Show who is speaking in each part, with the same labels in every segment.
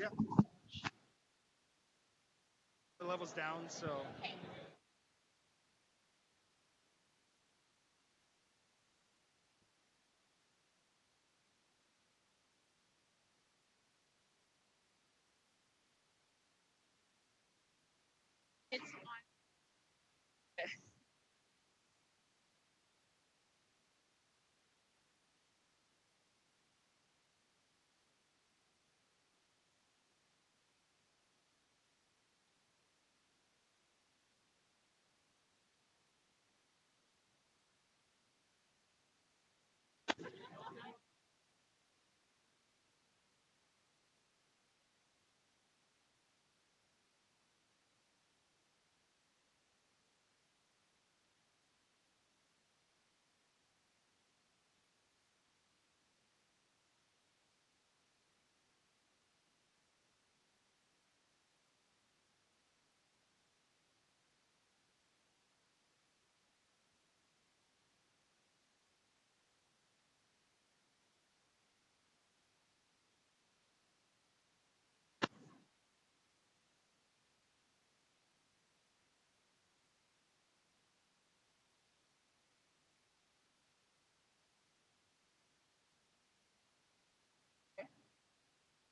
Speaker 1: Yeah. The level's down, so.
Speaker 2: Okay. It's on.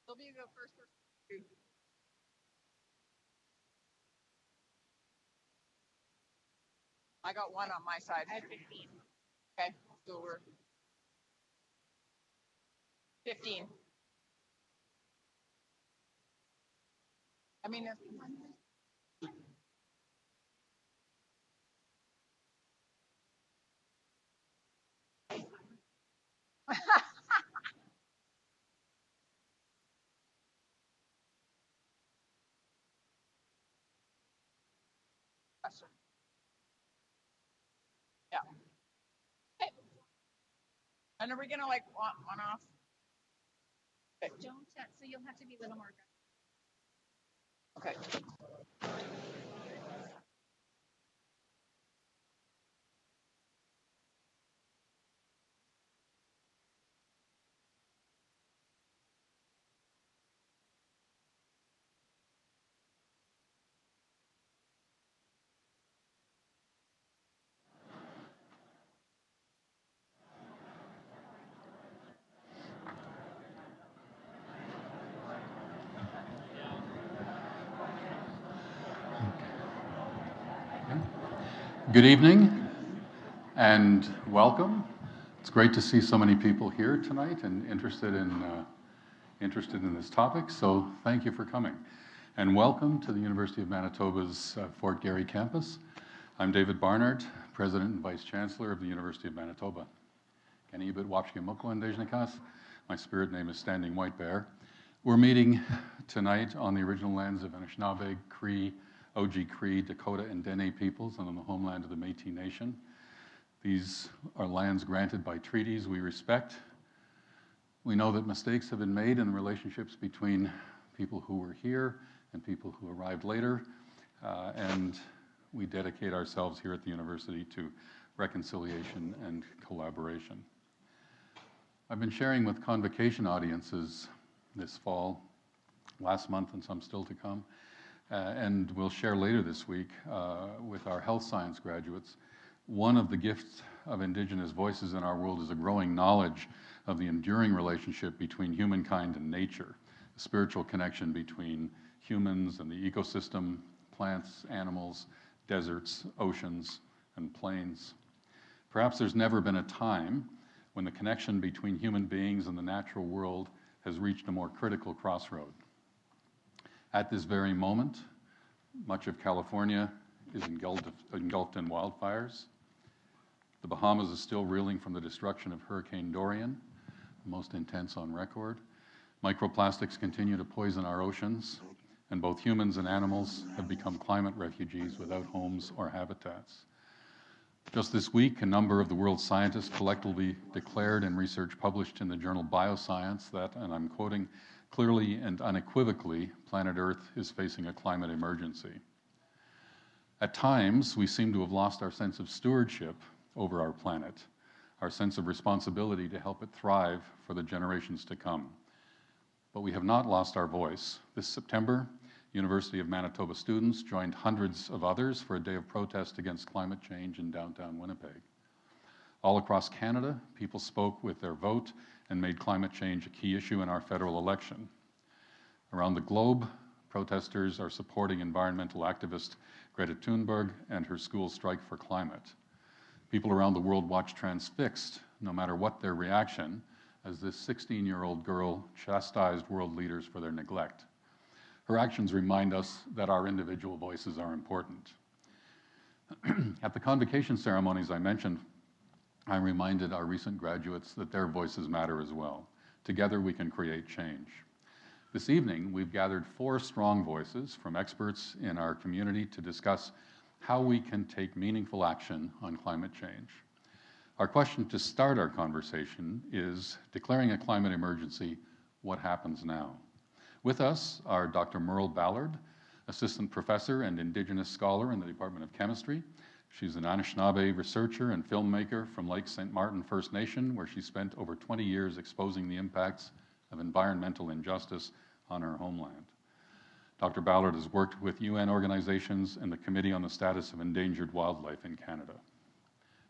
Speaker 2: You'll be the first person. I got one on my side. I have 15. Okay, so we're 15. I mean, yeah. Okay. And are we gonna like one off? Okay.
Speaker 3: Don't, so you'll have to be a little more
Speaker 2: aggressive. Okay.
Speaker 4: Good evening and welcome. It's great to see so many people here tonight and interested in this topic, so thank you for coming. And welcome to the University of Manitoba's Fort Garry campus. I'm David Barnard, President and Vice Chancellor of the University of Manitoba. Kanibit Wapshki Mukwan Dejnakas. My spirit name is Standing White Bear. We're meeting tonight on the original lands of Anishinaabe, Cree, Oji-Cree, Dakota, and Dene peoples, and on the homeland of the Métis Nation. These are lands granted by treaties we respect. We know that mistakes have been made in the relationships between people who were here and people who arrived later, and we dedicate ourselves here at the university to reconciliation and collaboration. I've been sharing with convocation audiences this fall, last month, and some still to come, and we'll share later this week with our health science graduates. One of the gifts of Indigenous voices in our world is a growing knowledge of the enduring relationship between humankind and nature, the spiritual connection between humans and the ecosystem, plants, animals, deserts, oceans, and plains. Perhaps there's never been a time when the connection between human beings and the natural world has reached a more critical crossroad. At this very moment, much of California is engulfed in wildfires. The Bahamas is still reeling from the destruction of Hurricane Dorian, the most intense on record. Microplastics continue to poison our oceans, and both humans and animals have become climate refugees without homes or habitats. Just this week, a number of the world's scientists collectively declared in research published in the journal Bioscience that, and I'm quoting, "Clearly and unequivocally, planet Earth is facing a climate emergency." At times, we seem to have lost our sense of stewardship over our planet, our sense of responsibility to help it thrive for the generations to come. but we have not lost our voice. This September, University of Manitoba students joined hundreds of others for a day of protest against climate change in downtown Winnipeg. All across Canada, people spoke with their vote and made climate change a key issue in our federal election. Around the globe, protesters are supporting environmental activist Greta Thunberg and her school strike for climate. People around the world watch transfixed, no matter what their reaction, as this 16-year-old girl chastised world leaders for their neglect. Her actions remind us that our individual voices are important. At the convocation ceremonies I mentioned, I reminded our recent graduates that their voices matter as well. Together we can create change. This evening, we've gathered 4 strong voices from experts in our community to discuss how we can take meaningful action on climate change. Our question to start our conversation is, declaring a climate emergency, what happens now? With us are Dr. Merle Ballard, Assistant Professor and Indigenous Scholar in the Department of Chemistry. She's an Anishinaabe researcher and filmmaker from Lake St. Martin First Nation, where she spent over 20 years exposing the impacts of environmental injustice on her homeland. Dr. Ballard has worked with UN organizations and the Committee on the Status of Endangered Wildlife in Canada.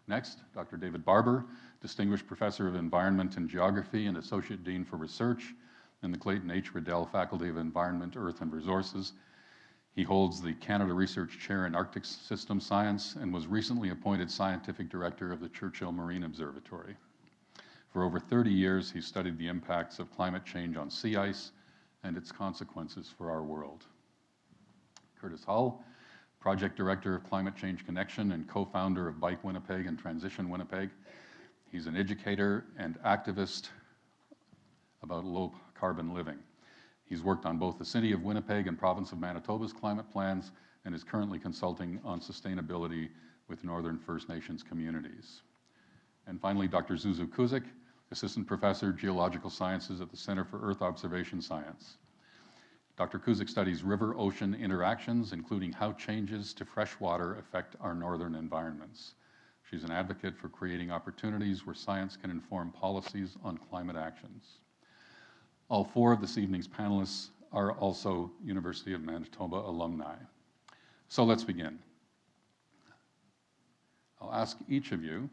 Speaker 4: Next, Dr. David Barbour, Distinguished Professor of Environment and Geography and Associate Dean for Research in the Clayton H. Riddell Faculty of Environment, Earth and Resources. He holds the Canada Research Chair in Arctic System Science and was recently appointed Scientific Director of the Churchill Marine Observatory. For over 30 years, he studied the impacts of climate change on sea ice and its consequences for our world. Curtis Hull, Project Director of Climate Change Connection and co-founder of Bike Winnipeg and Transition Winnipeg. He's an educator and activist about low carbon living. He's worked on both the City of Winnipeg and Province of Manitoba's climate plans and is currently consulting on sustainability with Northern First Nations communities. And finally, Dr. Zuzu Kuzik, Assistant Professor, Geological Sciences at the Center for Earth Observation Science. Dr. Kuzik studies river-ocean interactions, including how changes to fresh water affect our northern environments. She's an advocate for creating opportunities where science can inform policies on climate actions. All 4 of this evening's panelists are also University of Manitoba alumni. So let's begin. I'll ask each of you,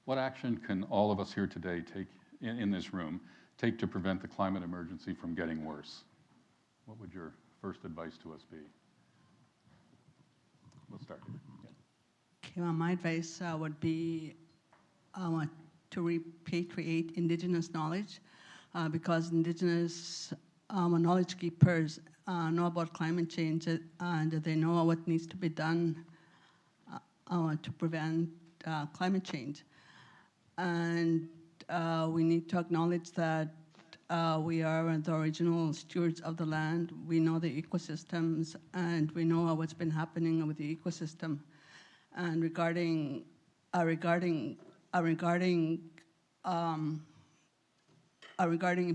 Speaker 4: what action can all of us here today take in this room take to prevent the climate emergency from getting worse? What would your first advice to us be? Let's start here. Yeah.
Speaker 5: Okay, well, my advice would be to repatriate Indigenous knowledge because Indigenous knowledge keepers know about climate change and they know what needs to be done to prevent climate change. And we need to acknowledge that we are the original stewards of the land. We know the ecosystems, and we know what's been happening with the ecosystem. And regarding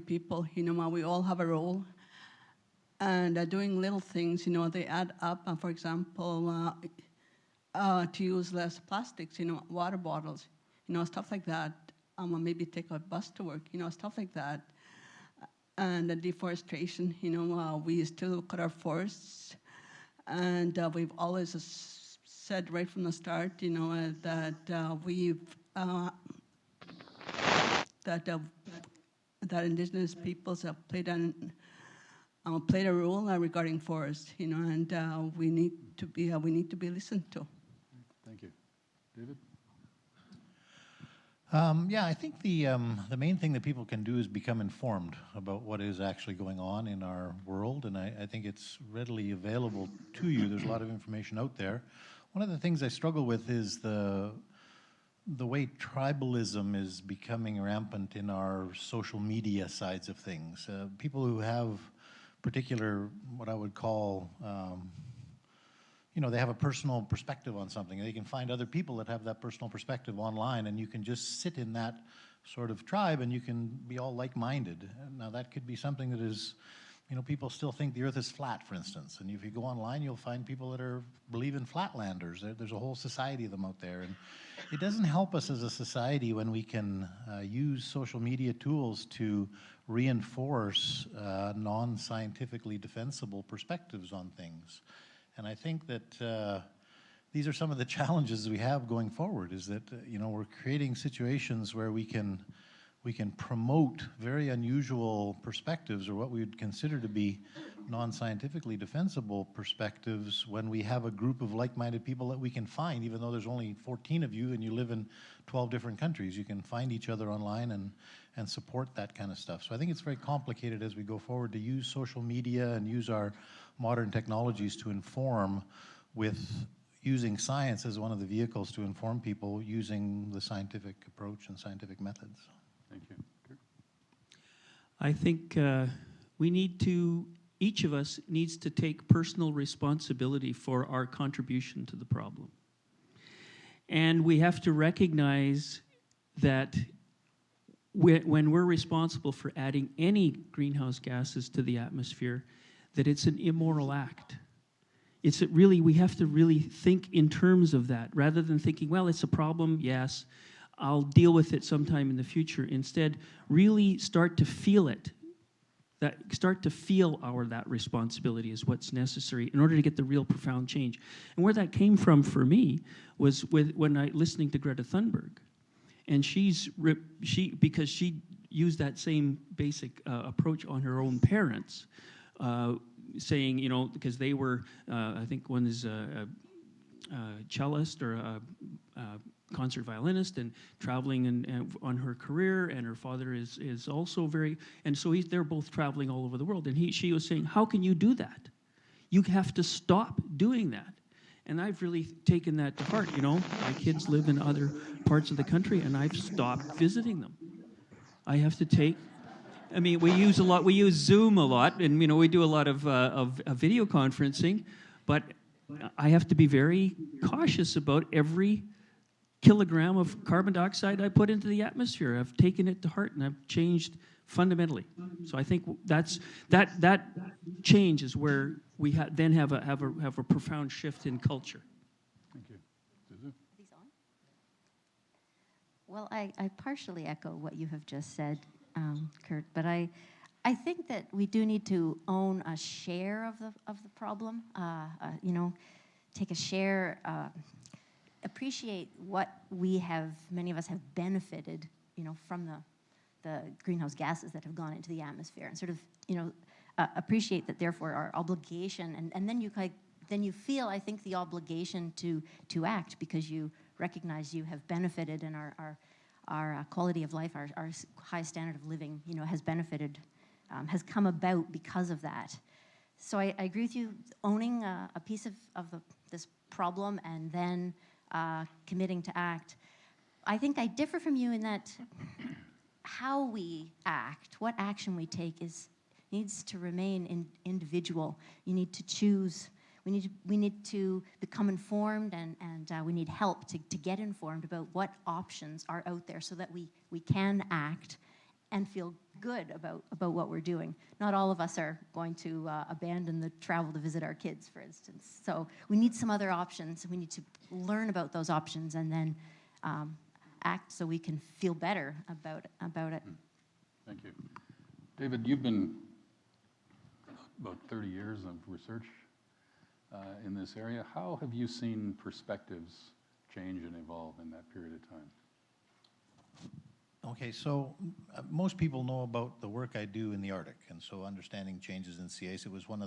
Speaker 5: people, we all have a role. And doing little things, they add up. For example, to use less plastics, water bottles, stuff like that. Maybe take a bus to work, stuff like that. And the deforestation, we used to cut our forests, and we've always said right from the start, that Indigenous peoples have played a role regarding forests, and we need to be listened to.
Speaker 4: Thank you, David.
Speaker 6: Yeah, I think the main thing that people can do is become informed about what is actually going on in our world, and I think it's readily available to you. There's a lot of information out there. One of the things I struggle with is the way tribalism is becoming rampant in our social media sides of things. People who have particular, what I would call, they have a personal perspective on something. They can find other people that have that personal perspective online, and you can just sit in that sort of tribe and you can be all like-minded. Now, that could be something that is people still think the Earth is flat, for instance. And if you go online, you'll find people that believe in flatlanders. There's a whole society of them out there. And it doesn't help us as a society when we can use social media tools to reinforce non-scientifically defensible perspectives on things. And I think that these are some of the challenges we have going forward, is that, we're creating situations where we can promote very unusual perspectives, or what we would consider to be non-scientifically defensible perspectives, when we have a group of like-minded people that we can find, even though there's only 14 of you and you live in 12 different countries. You can find each other online and support that kind of stuff. So I think it's very complicated as we go forward to use social media and use our modern technologies to inform, with using science as one of the vehicles to inform people using the scientific approach and scientific methods.
Speaker 4: Thank you. Kurt?
Speaker 7: I think each of us needs to take personal responsibility for our contribution to the problem. And we have to recognize that when we're responsible for adding any greenhouse gases to the atmosphere, that it's an immoral act. We have to really think in terms of that, rather than thinking, well, it's a problem, yes, I'll deal with it sometime in the future. Instead, really start to feel it. Start to feel that responsibility is what's necessary in order to get the real profound change. And where that came from for me was when listening to Greta Thunberg. And because she used that same basic approach on her own parents, saying, because they were, I think one is a cellist or a concert violinist, and traveling and on her career, and her father is also very, and so they're both traveling all over the world. And she was saying, how can you do that? You have to stop doing that. And I've really taken that to heart. My kids live in other parts of the country, and I've stopped visiting them. I have to we use Zoom a lot, and we do a lot of video conferencing, but I have to be very cautious about every kilogram of carbon dioxide I put into the atmosphere. I've taken it to heart, and I've changed fundamentally. So I think that change is where we then have a profound shift in culture.
Speaker 4: Thank you. Suzu?
Speaker 8: These on? Well, I partially echo what you have just said, Kurt, but I think that we do need to own a share of the problem. Take a share. Appreciate what many of us have benefited, from the greenhouse gases that have gone into the atmosphere, and sort of, appreciate that. Therefore, our obligation, and then you feel, I think, the obligation to act, because you recognize you have benefited, and our quality of life, our high standard of living, has benefited, has come about because of that. So I agree with you, owning a piece of this problem, and then committing to act. I think I differ from you in that how we act, what action we take, needs to remain individual. You need to choose. We need to become informed, and we need help to get informed about what options are out there, so that we can act and feel good about what we're doing. Not all of us are going to abandon the travel to visit our kids, for instance. So we need some other options. We need to learn about those options, and then act so we can feel better about it.
Speaker 4: Thank you. David, you've been about 30 years of research in this area. How have you seen perspectives change and evolve in that period of time?
Speaker 6: Okay, so most people know about the work I do in the Arctic, and so understanding changes in sea ice. It was when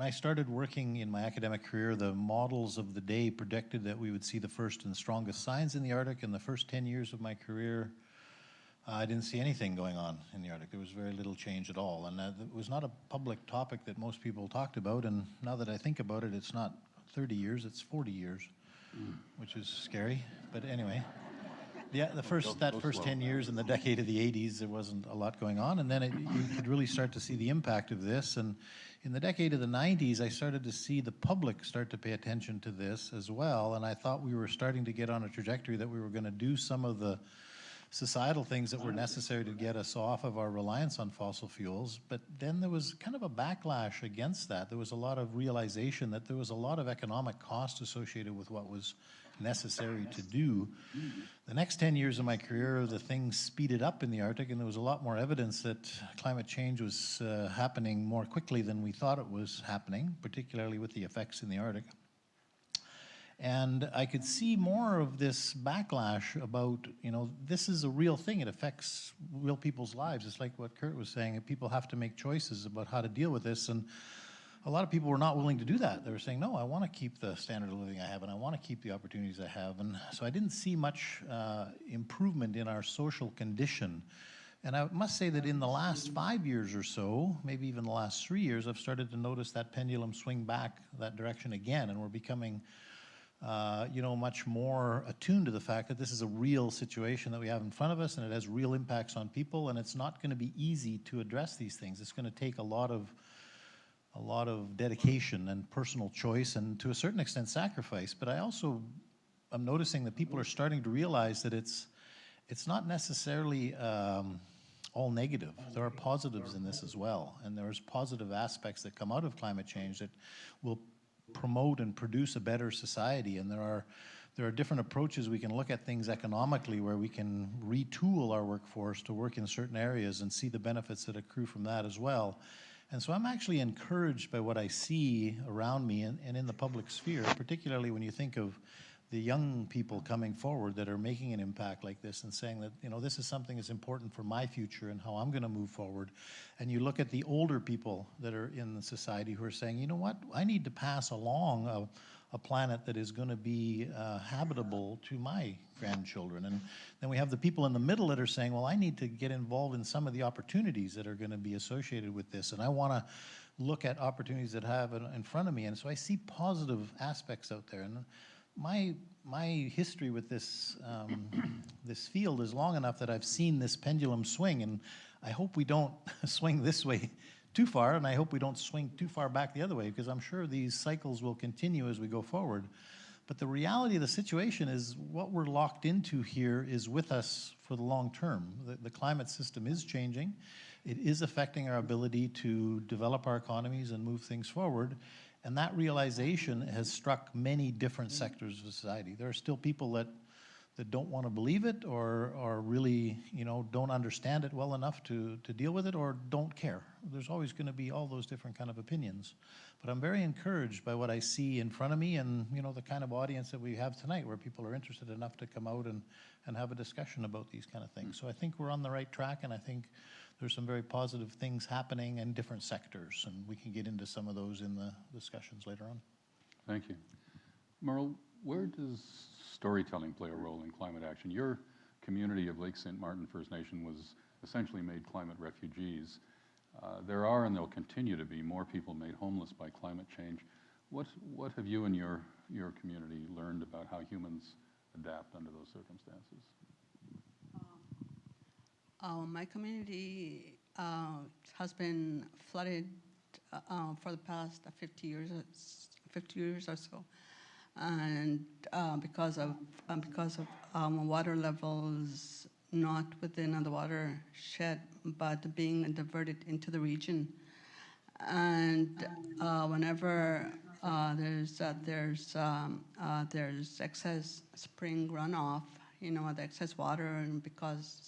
Speaker 6: I started working in my academic career, the models of the day predicted that we would see the first and strongest signs in the Arctic. In the first 10 years of my career, I didn't see anything going on in the Arctic. There was very little change at all, and it was not a public topic that most people talked about. And now that I think about it, it's not 30 years, it's 40 years, which is scary. But anyway. Yeah, that first 10 years in the decade of the 80s, there wasn't a lot going on, and then you could really start to see the impact of this. And in the decade of the 90s, I started to see the public start to pay attention to this as well, and I thought we were starting to get on a trajectory that we were going to do some of the societal things that were necessary to get us off of our reliance on fossil fuels. But then there was kind of a backlash against that. There was a lot of realization that there was a lot of economic cost associated with what was necessary to do. The next 10 years of my career, the things speeded up in the Arctic, and there was a lot more evidence that climate change was happening more quickly than we thought it was happening, particularly with the effects in the Arctic. And I could see more of this backlash about, this is a real thing. It affects real people's lives. It's like what Kurt was saying, people have to make choices about how to deal with this. And a lot of people were not willing to do that. They were saying, no, I want to keep the standard of living I have, and I want to keep the opportunities I have. And so I didn't see much improvement in our social condition. And I must say that in the last 5 years or so, maybe even the last 3 years, I've started to notice that pendulum swing back that direction again, and we're becoming much more attuned to the fact that this is a real situation that we have in front of us, and it has real impacts on people, and it's not going to be easy to address these things. It's going to take a lot of dedication and personal choice, and to a certain extent sacrifice. But I also am noticing that people are starting to realize that it's not necessarily all negative. There are positives in this as well, and there's positive aspects that come out of climate change that will promote and produce a better society. And there are different approaches we can look at things economically, where we can retool our workforce to work in certain areas and see the benefits that accrue from that as well. And so I'm actually encouraged by what I see around me and in the public sphere, particularly when you think of the young people coming forward that are making an impact like this and saying that, this is something that's important for my future and how I'm going to move forward. And you look at the older people that are in the society who are saying, you know what, I need to pass along a planet that is going to be habitable to my grandchildren. And then we have the people in the middle that are saying, well, I need to get involved in some of the opportunities that are going to be associated with this, and I want to look at opportunities that I have in front of me. And so I see positive aspects out there. And my history with this this field is long enough that I've seen this pendulum swing, and I hope we don't swing this way too far, and I hope we don't swing too far back the other way, because I'm sure these cycles will continue as we go forward. But the reality of the situation is what we're locked into here is with us for the long term. The climate system is changing. It is affecting our ability to develop our economies and move things forward. And that realization has struck many different sectors of society. There are still people that don't want to believe it, or really, don't understand it well enough to deal with it, or don't care. There's always going to be all those different kind of opinions. But I'm very encouraged by what I see in front of me, and the kind of audience that we have tonight, where people are interested enough to come out and have a discussion about these kind of things. So I think we're on the right track, and I think there's some very positive things happening in different sectors, and we can get into some of those in the discussions later on.
Speaker 4: Thank you. Merle, where does storytelling play a role in climate action? Your community of Lake St. Martin First Nation was essentially made climate refugees. There are, and there'll continue to be, more people made homeless by climate change. What have you and your community learned about how humans adapt under those circumstances?
Speaker 5: My community has been flooded for the past 50 years or so, and because of water levels not within the watershed, but being diverted into the region, and whenever there's excess spring runoff, the excess water, and because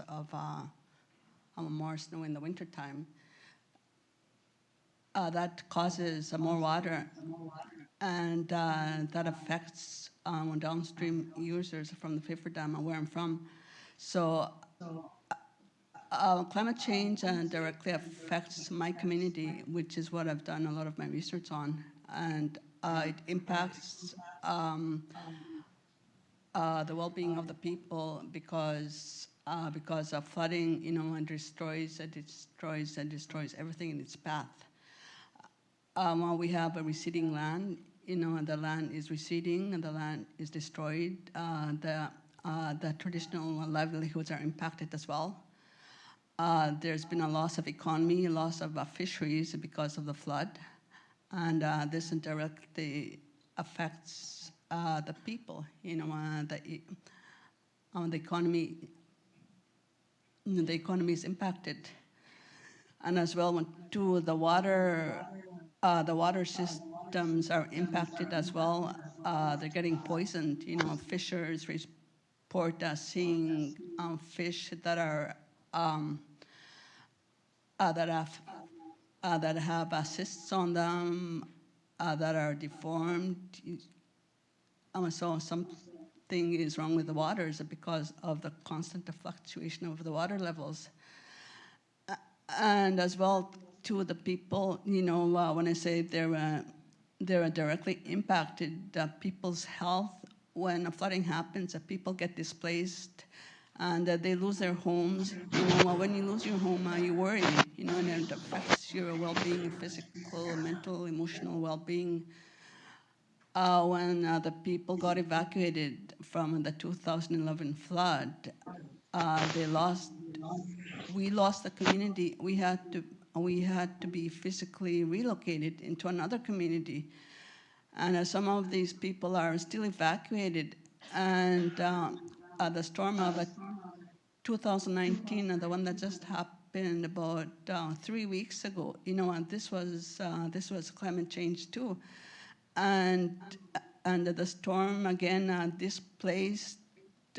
Speaker 5: of more snow in the wintertime, that causes more water, and that affects downstream users from the Favorite Dam, where I'm from. So climate change directly affects my community, which is what I've done a lot of my research on, and it impacts the well-being of the people because of flooding, and destroys everything in its path. While we have a receding land, and the land is receding and the land is destroyed, the traditional livelihoods are impacted as well. There's been a loss of economy, a loss of fisheries because of the flood, and this indirectly affects the people. The economy the economy is impacted. And as well, too, the water systems are impacted as well. They're getting poisoned. You know, fishers report seeing fish that are that have cysts on them, that are deformed. So something is wrong with the waters because of the constant fluctuation of the water levels. And as well, to the people, you know, when I say they're directly impacted, people's health when flooding happens, people get displaced and they lose their homes. You know, when you lose your home, you worry, you know, and it affects your well-being, physical, mental, emotional well-being. When the people got evacuated from the 2011 flood, we lost the community. We had to be physically relocated into another community. And some of these people are still evacuated. And the storm of 2019, the one that just happened about 3 weeks ago, you know, and this was climate change too. And the storm again displaced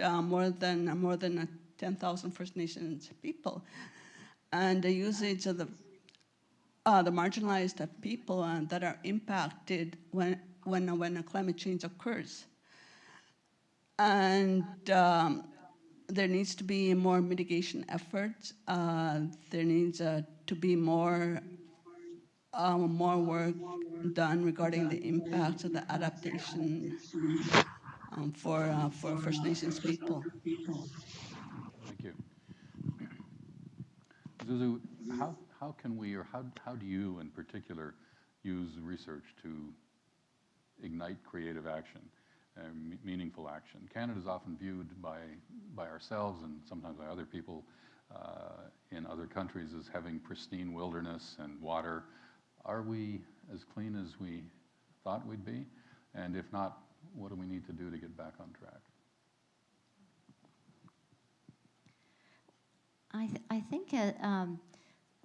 Speaker 5: more than 10,000 First Nations people, and the usage of the marginalized people that are impacted when a climate change occurs. And there needs to be more mitigation efforts. There needs to be more work done regarding the impacts of the adaptation for First Nations people.
Speaker 4: Thank you. Zuzu, how can we, or how do you in particular use research to ignite creative action, meaningful action? Canada is often viewed by ourselves and sometimes by other people in other countries as having pristine wilderness and water. Are we as clean as we thought we'd be? And if not, what do we need to do to get back on track?
Speaker 8: I think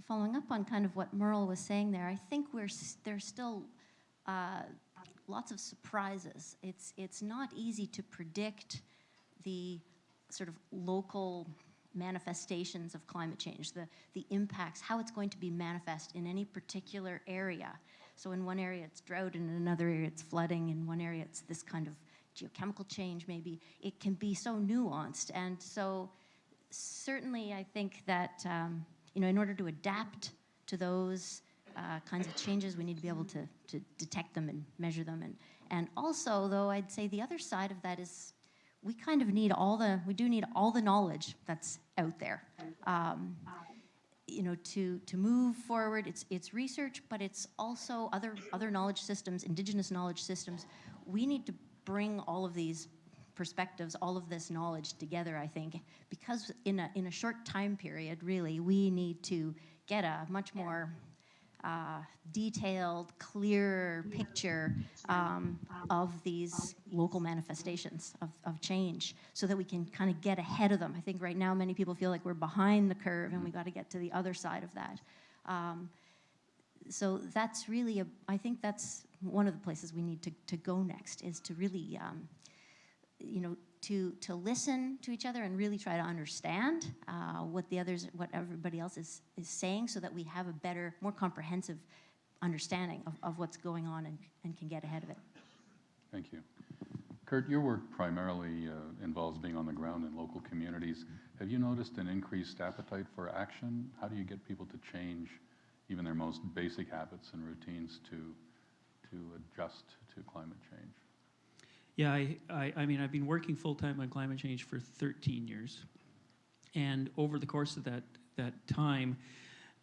Speaker 8: following up on kind of what Merle was saying there, I think there's still lots of surprises. It's not easy to predict the sort of local manifestations of climate change, the impacts, how it's going to be manifest in any particular area. So in one area it's drought, and in another area it's flooding, in one area it's this kind of geochemical change maybe. It can be so nuanced, and so certainly I think that you know, in order to adapt to those kinds of changes, we need to be able to detect them and measure them. And also, though, I'd say the other side of that is we kind of need we do need all the knowledge that's out there. You know, to move forward, it's research, but it's also other knowledge systems, Indigenous knowledge systems. We need to bring all of these perspectives, all of this knowledge together, I think, because in a short time period, really, we need to get a much more detailed, clearer picture of these local manifestations of change so that we can kind of get ahead of them. I think right now many people feel like we're behind the curve and we got to get to the other side of that. So that's really, I think that's one of the places we need to go next, is to really you know, to listen to each other and really try to understand what everybody else is saying, so that we have a better, more comprehensive understanding of what's going on and can get ahead of it.
Speaker 4: Thank you. Kurt, your work primarily involves being on the ground in local communities. Have you noticed an increased appetite for action? How do you get people to change even their most basic habits and routines to adjust to climate change?
Speaker 7: Yeah, I mean, I've been working full-time on climate change for 13 years. And over the course of that time,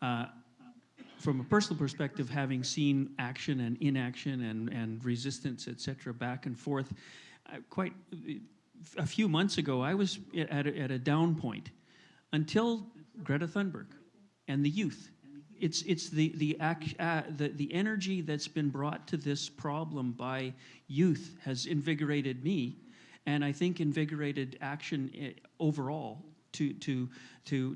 Speaker 7: from a personal perspective, having seen action and inaction and resistance, et cetera, back and forth, quite a few months ago, I was at a down point until Greta Thunberg and the youth. It's the energy that's been brought to this problem by youth has invigorated me, and I think invigorated action overall to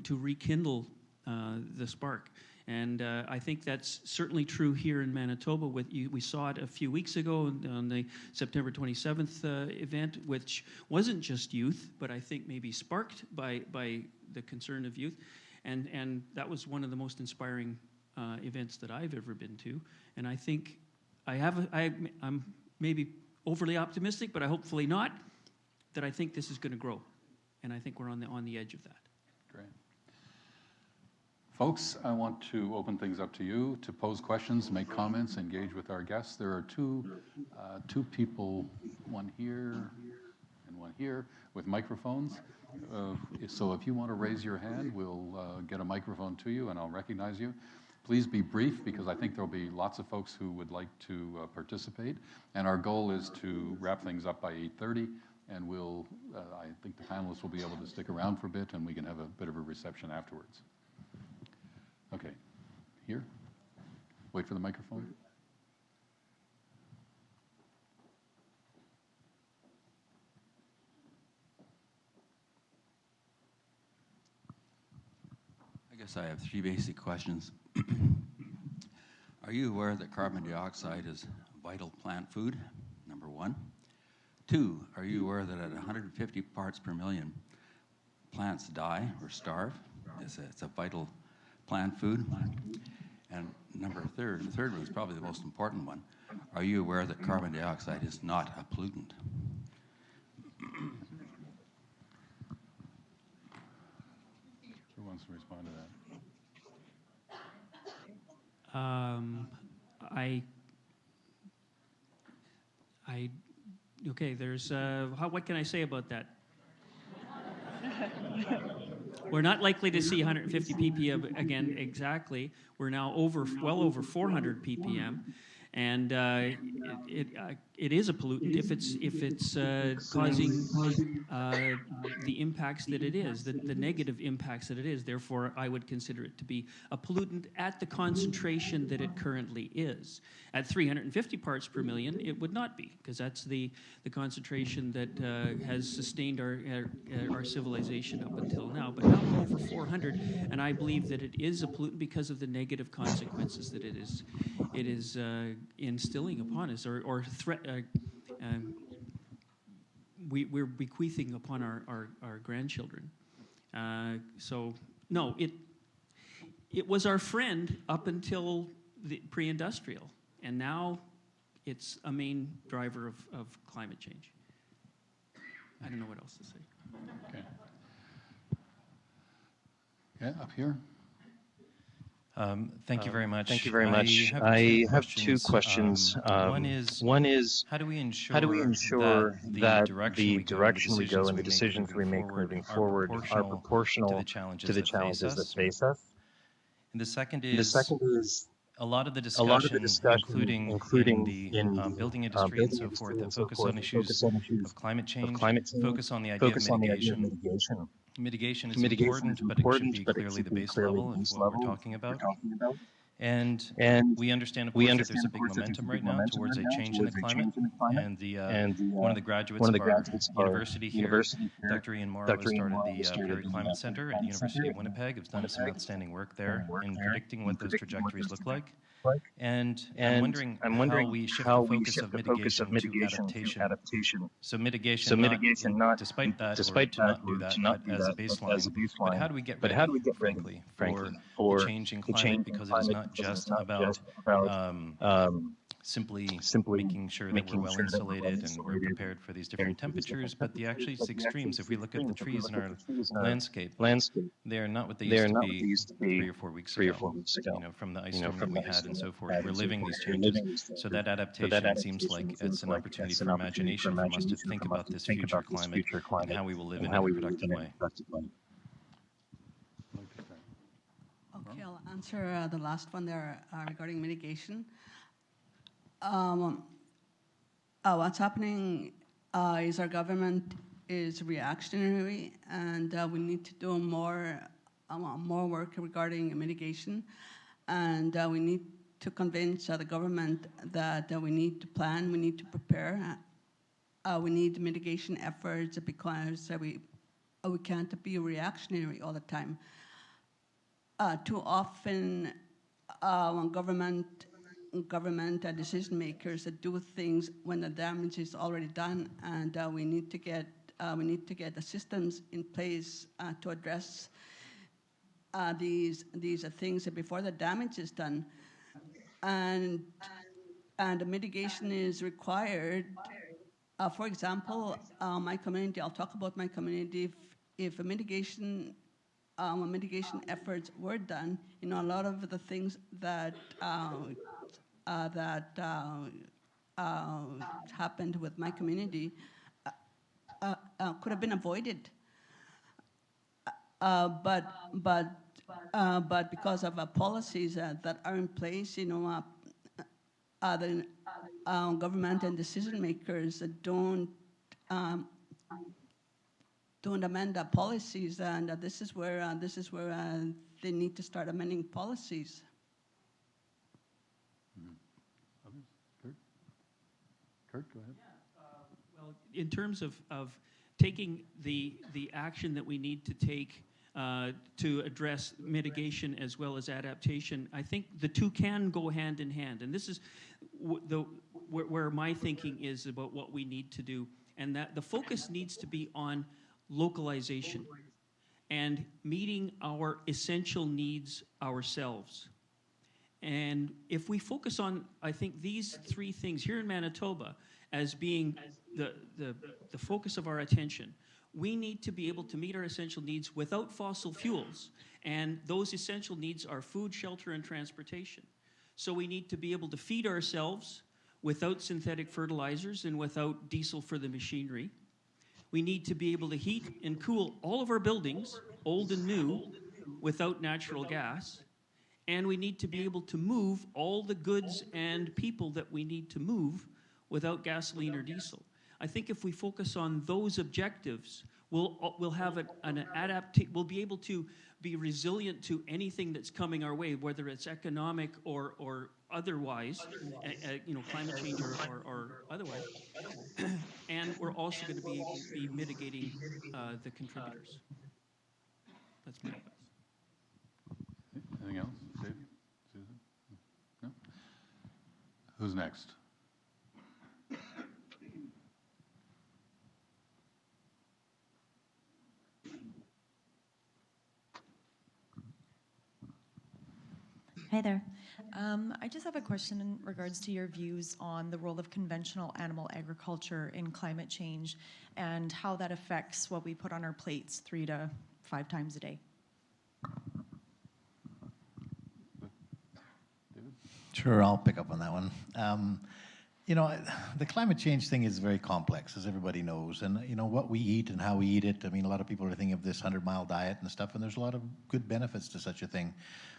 Speaker 7: rekindle the spark. And I think that's certainly true here in Manitoba. We saw it a few weeks ago on the September 27th event, which wasn't just youth, but I think maybe sparked by the concern of youth. And that was one of the most inspiring events that I've ever been to. And I think I'm maybe overly optimistic, but hopefully not, that I think this is going to grow. And I think we're on the edge of that.
Speaker 4: Great. Folks, I want to open things up to you to pose questions, make comments, engage with our guests. There are two people, one here and one here, with microphones. So if you want to raise your hand, we'll get a microphone to you and I'll recognize you. Please be brief because I think there'll be lots of folks who would like to participate. And our goal is to wrap things up by 8:30. And I think the panelists will be able to stick around for a bit and we can have a bit of a reception afterwards. Okay, here. Wait for the microphone.
Speaker 9: I guess I have three basic questions. Are you aware that carbon dioxide is vital plant food? Number one. 2, are you aware that at 150 parts per million, plants die or starve? It's a vital plant food. And the third one is probably the most important one. Are you aware that carbon dioxide is not a pollutant?
Speaker 4: Who wants to respond to that?
Speaker 7: Okay, there's, what can I say about that? We're not likely to see 150 ppm again exactly. We're now well over 400 ppm. And it is a pollutant if it's causing the impacts that it is, the negative impacts that it is. Therefore, I would consider it to be a pollutant at the concentration that it currently is. At 350 parts per million, it would not be, because that's the concentration that has sustained our civilization up until now. But now we're over 400, and I believe that it is a pollutant because of the negative consequences that it is instilling upon us, or we're bequeathing upon our grandchildren. So no, it was our friend up until the pre-industrial, and now it's a main driver of climate change. I don't know what else to say.
Speaker 4: Okay. Yeah, up here.
Speaker 10: Thank you very much.
Speaker 11: Thank you very much. I have two questions. One is,
Speaker 10: how do we ensure
Speaker 11: that the direction we go and the decisions we make moving forward are proportional to the challenges that face us?
Speaker 10: And the second is, a lot of the discussion, including in the building industry and so forth, that focus on issues of climate change, focus on the idea of mitigation. Mitigation is important, but it should be clearly the base level of what we're talking about. And we understand, of course, that there's a big momentum right now towards a change in the climate. And one of the graduates of our university here, Dr. Ian Morrow, has started the Prairie Climate Center at the University of Winnipeg. Has done some outstanding work there in predicting what those trajectories look like. And I'm wondering how we shift the focus of mitigation to adaptation. So mitigation, not despite that, or to not do that, but as a baseline. But how do we get ready, frankly, for the changing climate? Because it is not just about simply making sure that we're well insulated and we're prepared for these different temperatures, but the actually extremes. If we look at the trees in our landscape, they are not what they used to be 3 or 4 weeks ago. You know, from the ice storm that we had and so forth. We're living these changes. So that adaptation seems like it's an opportunity for imagination from us to think about this future climate and how we will live in a productive way.
Speaker 5: Okay, I'll answer the last one there regarding mitigation. What's happening is our government is reactionary, and we need to do more work regarding mitigation, and we need to convince the government that we need to plan, we need to prepare, we need mitigation efforts because we can't be reactionary all the time. Too often, when government decision makers do things when the damage is already done, and we need to get the systems in place to address these things before the damage is done, and mitigation is required. For example, my community. I'll talk about my community. If a mitigation efforts were done, a lot of the things that happened with my community could have been avoided. But because of policies that are in place, the government and decision makers don't amend the policies, and this is where they need to start amending policies.
Speaker 4: Kurt, go ahead.
Speaker 7: Well, in terms of taking the action that we need to take to address mitigation as well as adaptation, I think the two can go hand in hand. And this is where my thinking is about what we need to do. And that the focus needs to be on localization and meeting our essential needs ourselves. And if we focus on, I think, these three things here in Manitoba as being the focus of our attention, we need to be able to meet our essential needs without fossil fuels. And those essential needs are food, shelter, and transportation. So we need to be able to feed ourselves without synthetic fertilizers and without diesel for the machinery. We need to be able to heat and cool all of our buildings, old and new, without natural gas. And we need to be able to move all the goods and people that we need to move without gasoline or diesel. I think if we focus on those objectives, we'll have we'll be able to be resilient to anything that's coming our way, whether it's economic or otherwise, climate change or otherwise. And we're also going to be mitigating the contributors. That's my advice.
Speaker 4: Anything else? Dave? Susan? No? Who's next?
Speaker 12: Hi there. I just have a question in regards to your views on the role of conventional animal agriculture in climate change and how that affects what we put on our plates 3 to 5 times a day.
Speaker 6: Sure, I'll pick up on that one. The climate change thing is very complex, as everybody knows, and what we eat and how we eat it. I mean, a lot of people are thinking of this 100-mile diet and stuff, and there's a lot of good benefits to such a thing.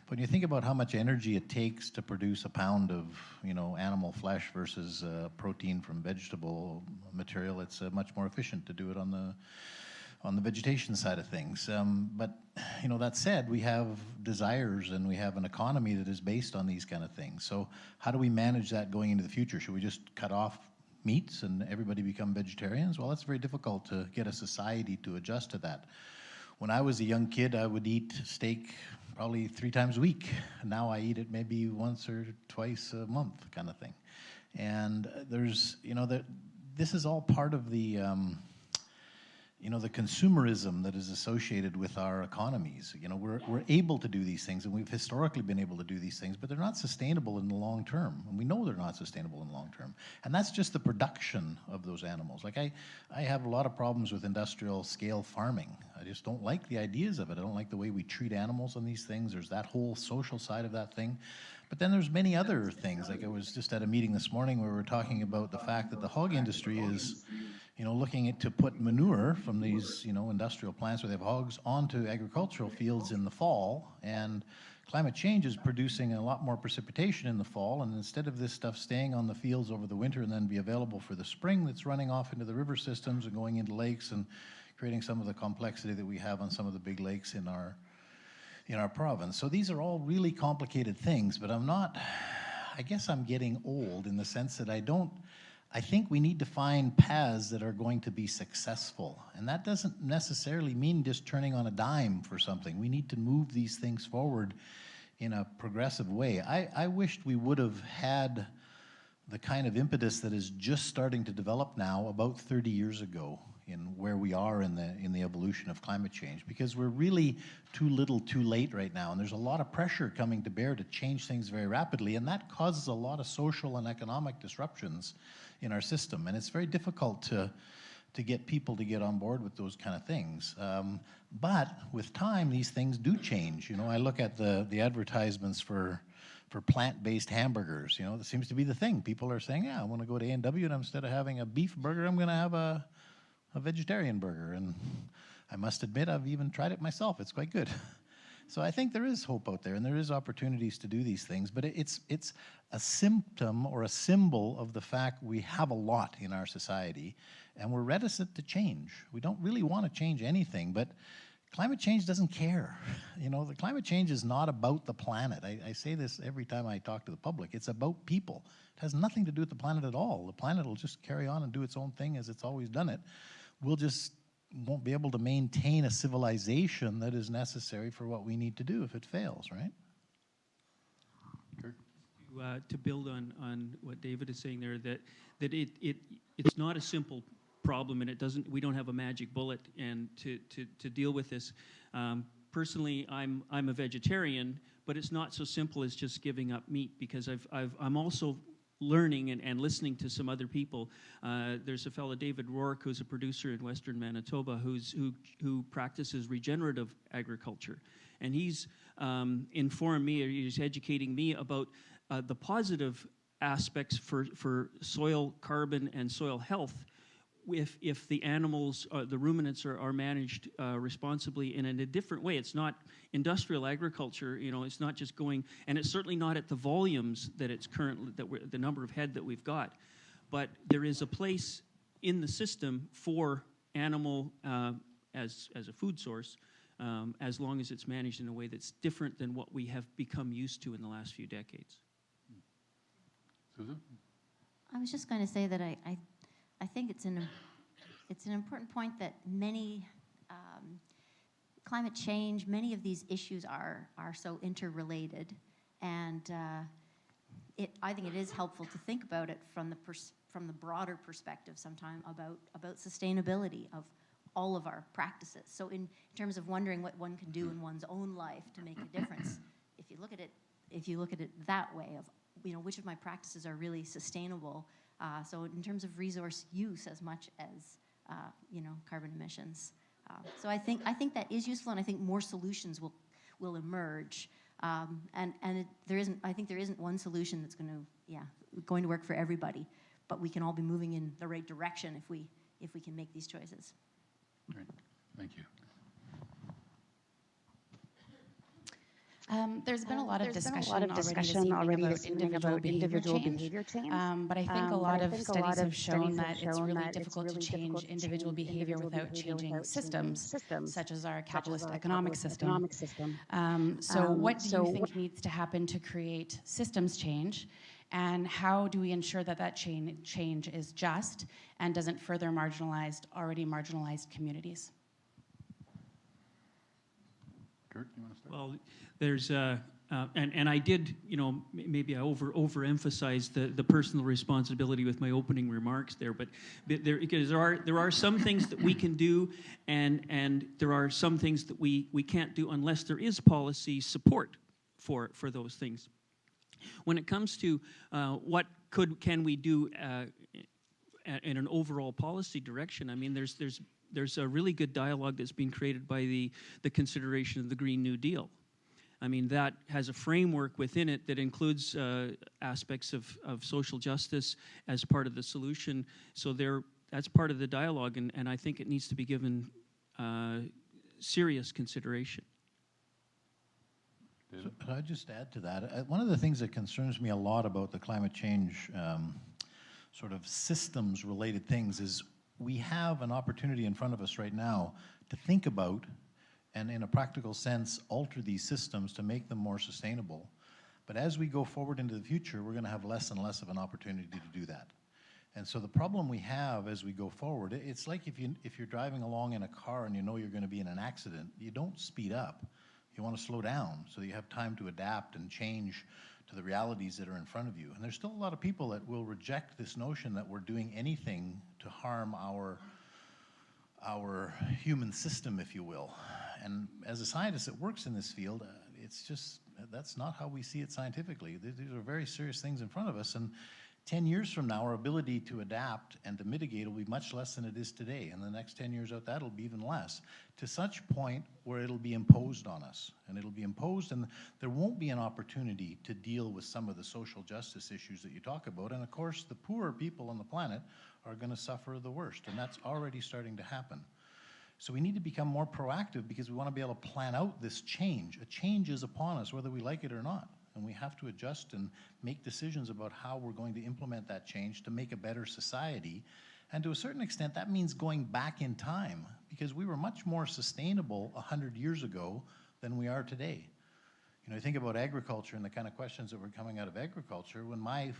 Speaker 6: But when you think about how much energy it takes to produce a pound of, animal flesh versus protein from vegetable material, it's much more efficient to do it on the vegetation side of things. But that said, we have desires and we have an economy that is based on these kind of things. So how do we manage that going into the future? Should we just cut off meats and everybody become vegetarians? Well, that's very difficult to get a society to adjust to that. When I was a young kid, I would eat steak probably 3 times a week. Now I eat it maybe once or twice a month kind of thing. And there's, this is all part of the consumerism that is associated with our economies. We're able to do these things, and we've historically been able to do these things, but they're not sustainable in the long term. And we know they're not sustainable in the long term. And that's just the production of those animals. Like I have a lot of problems with industrial scale farming. I just don't like the ideas of it. I don't like the way we treat animals on these things. There's that whole social side of that thing. But then there's many other things. Like I was just at a meeting this morning where we were talking about the fact that the hog industry is looking to put manure from these, industrial plants where they have hogs onto agricultural fields in the fall, and climate change is producing a lot more precipitation in the fall, and instead of this stuff staying on the fields over the winter and then be available for the spring, that's running off into the river systems and going into lakes and creating some of the complexity that we have on some of the big lakes in our province. So these are all really complicated things, but I guess I'm getting old in the sense that I I think we need to find paths that are going to be successful. And that doesn't necessarily mean just turning on a dime for something. We need to move these things forward in a progressive way. I wished we would have had the kind of impetus that is just starting to develop now about 30 years ago in where we are in the evolution of climate change, because we're really too little too late right now, and there's a lot of pressure coming to bear to change things very rapidly, and that causes a lot of social and economic disruptions in our system, and it's very difficult to get people to get on board with those kind of things. But with time, these things do change. You know, I look at the advertisements for plant-based hamburgers. You know, that seems to be the thing. People are saying, yeah, I want to go to A&W, and instead of having a beef burger, I'm going to have a vegetarian burger. And I must admit, I've even tried it myself. It's quite good. So I think there is hope out there, and there is opportunities to do these things, but it's a symptom or a symbol of the fact we have a lot in our society, and we're reticent to change. We don't really want to change anything, but climate change doesn't care. You know, the climate change is not about the planet. I say this every time I talk to the public. It's about people. It has nothing to do with the planet at all. The planet will just carry on and do its own thing as it's always done it. We'll just won't be able to maintain a civilization that is necessary for what we need to do if it fails, right?
Speaker 7: To build on what David is saying there, that it's not a simple problem, and we don't have a magic bullet and to deal with this. Personally, I'm a vegetarian, but it's not so simple as just giving up meat, because I'm also learning and listening to some other people. There's a fellow, David Rourke, who's a producer in Western Manitoba, who practices regenerative agriculture, and he's informed me, or he's educating me about the positive aspects for soil carbon and soil health if the animals, the ruminants are managed responsibly and in a different way. It's not industrial agriculture, you know, it's not just going, and it's certainly not at the volumes that it's currently, the number of head that we've got, but there is a place in the system for animal as a food source, as long as it's managed in a way that's different than what we have become used to in the last few decades.
Speaker 4: Susan?
Speaker 8: I was just going to say that I think it's an important point that many climate change, many of these issues are so interrelated, and I think it is helpful to think about it from the broader perspective sometime about sustainability of all of our practices. So in terms of wondering what one can do in one's own life to make a difference, if you look at it that way, of, you know, which of my practices are really sustainable. So in terms of resource use as much as you know, carbon emissions. So I think that is useful, and I think more solutions will emerge. I think there isn't one solution that's going to work for everybody, but we can all be moving in the right direction if we can make these choices.
Speaker 4: Great, thank you.
Speaker 13: There's been a lot of discussion already this evening about individual behavior change. But I think a lot of studies have shown that it's really difficult to change individual behavior without changing systems, such as our capitalist economic system. So what do you think needs to happen to create systems change? And how do we ensure that change is just and doesn't further already marginalized communities?
Speaker 4: Kurt, you want to start?
Speaker 7: Well, there's and I did, you know, maybe I overemphasized the personal responsibility with my opening remarks there, but there are some things that we can do, and there are some things that we can't do unless there is policy support for those things. When it comes to what can we do in an overall policy direction, I mean, there's a really good dialogue that's being created by the consideration of the Green New Deal. I mean, that has a framework within it that includes aspects of social justice as part of the solution. So that's part of the dialogue, and I think it needs to be given serious consideration.
Speaker 6: So could I just add to that? One of the things that concerns me a lot about the climate change sort of systems-related things is we have an opportunity in front of us right now to think about and in a practical sense alter these systems to make them more sustainable. But as we go forward into the future, we're going to have less and less of an opportunity to do that. And so the problem we have as we go forward, it's like if you're driving along in a car and you know you're going to be in an accident, you don't speed up. You want to slow down so that you have time to adapt and change to the realities that are in front of you. And there's still a lot of people that will reject this notion that we're doing anything to harm our human system, if you will. And as a scientist that works in this field, it's just, that's not how we see it scientifically. These are very serious things in front of us. And 10 years from now, our ability to adapt and to mitigate will be much less than it is today. And the next 10 years out, that'll be even less, to such point where it'll be imposed on us. And it'll be imposed, and there won't be an opportunity to deal with some of the social justice issues that you talk about. And of course, the poorer people on the planet are going to suffer the worst, and that's already starting to happen. So we need to become more proactive because we want to be able to plan out this change. A change is upon us, whether we like it or not. And we have to adjust and make decisions about how we're going to implement that change to make a better society. And to a certain extent, that means going back in time, because we were much more sustainable 100 years ago than we are today. You know, you think about agriculture and the kind of questions that were coming out of agriculture. When my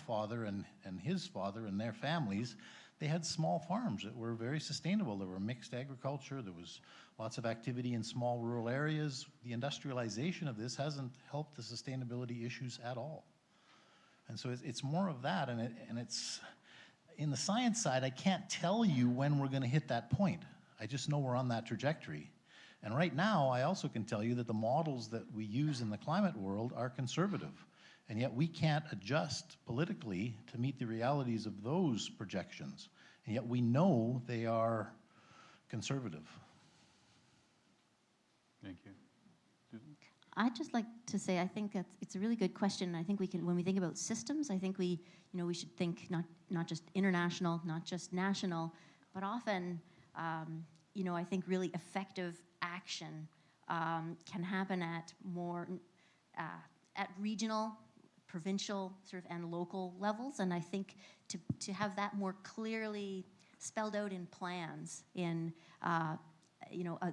Speaker 6: father and his father and their families, they had small farms that were very sustainable. There were mixed agriculture. There was lots of activity in small rural areas. The industrialization of this hasn't helped the sustainability issues at all. And so it's more of that, and it's, in the science side, I can't tell you when we're going to hit that point. I just know we're on that trajectory. And right now, I also can tell you that the models that we use in the climate world are conservative. And yet we can't adjust politically to meet the realities of those projections. And yet we know they are conservative.
Speaker 4: Thank you. Susan?
Speaker 8: I'd just like to say, I think it's a really good question. I think we can, when we think about systems, I think we should think not just international, not just national, but often, I think really effective action can happen at more, at regional, provincial, sort of, and local levels. And I think to have that more clearly spelled out in plans in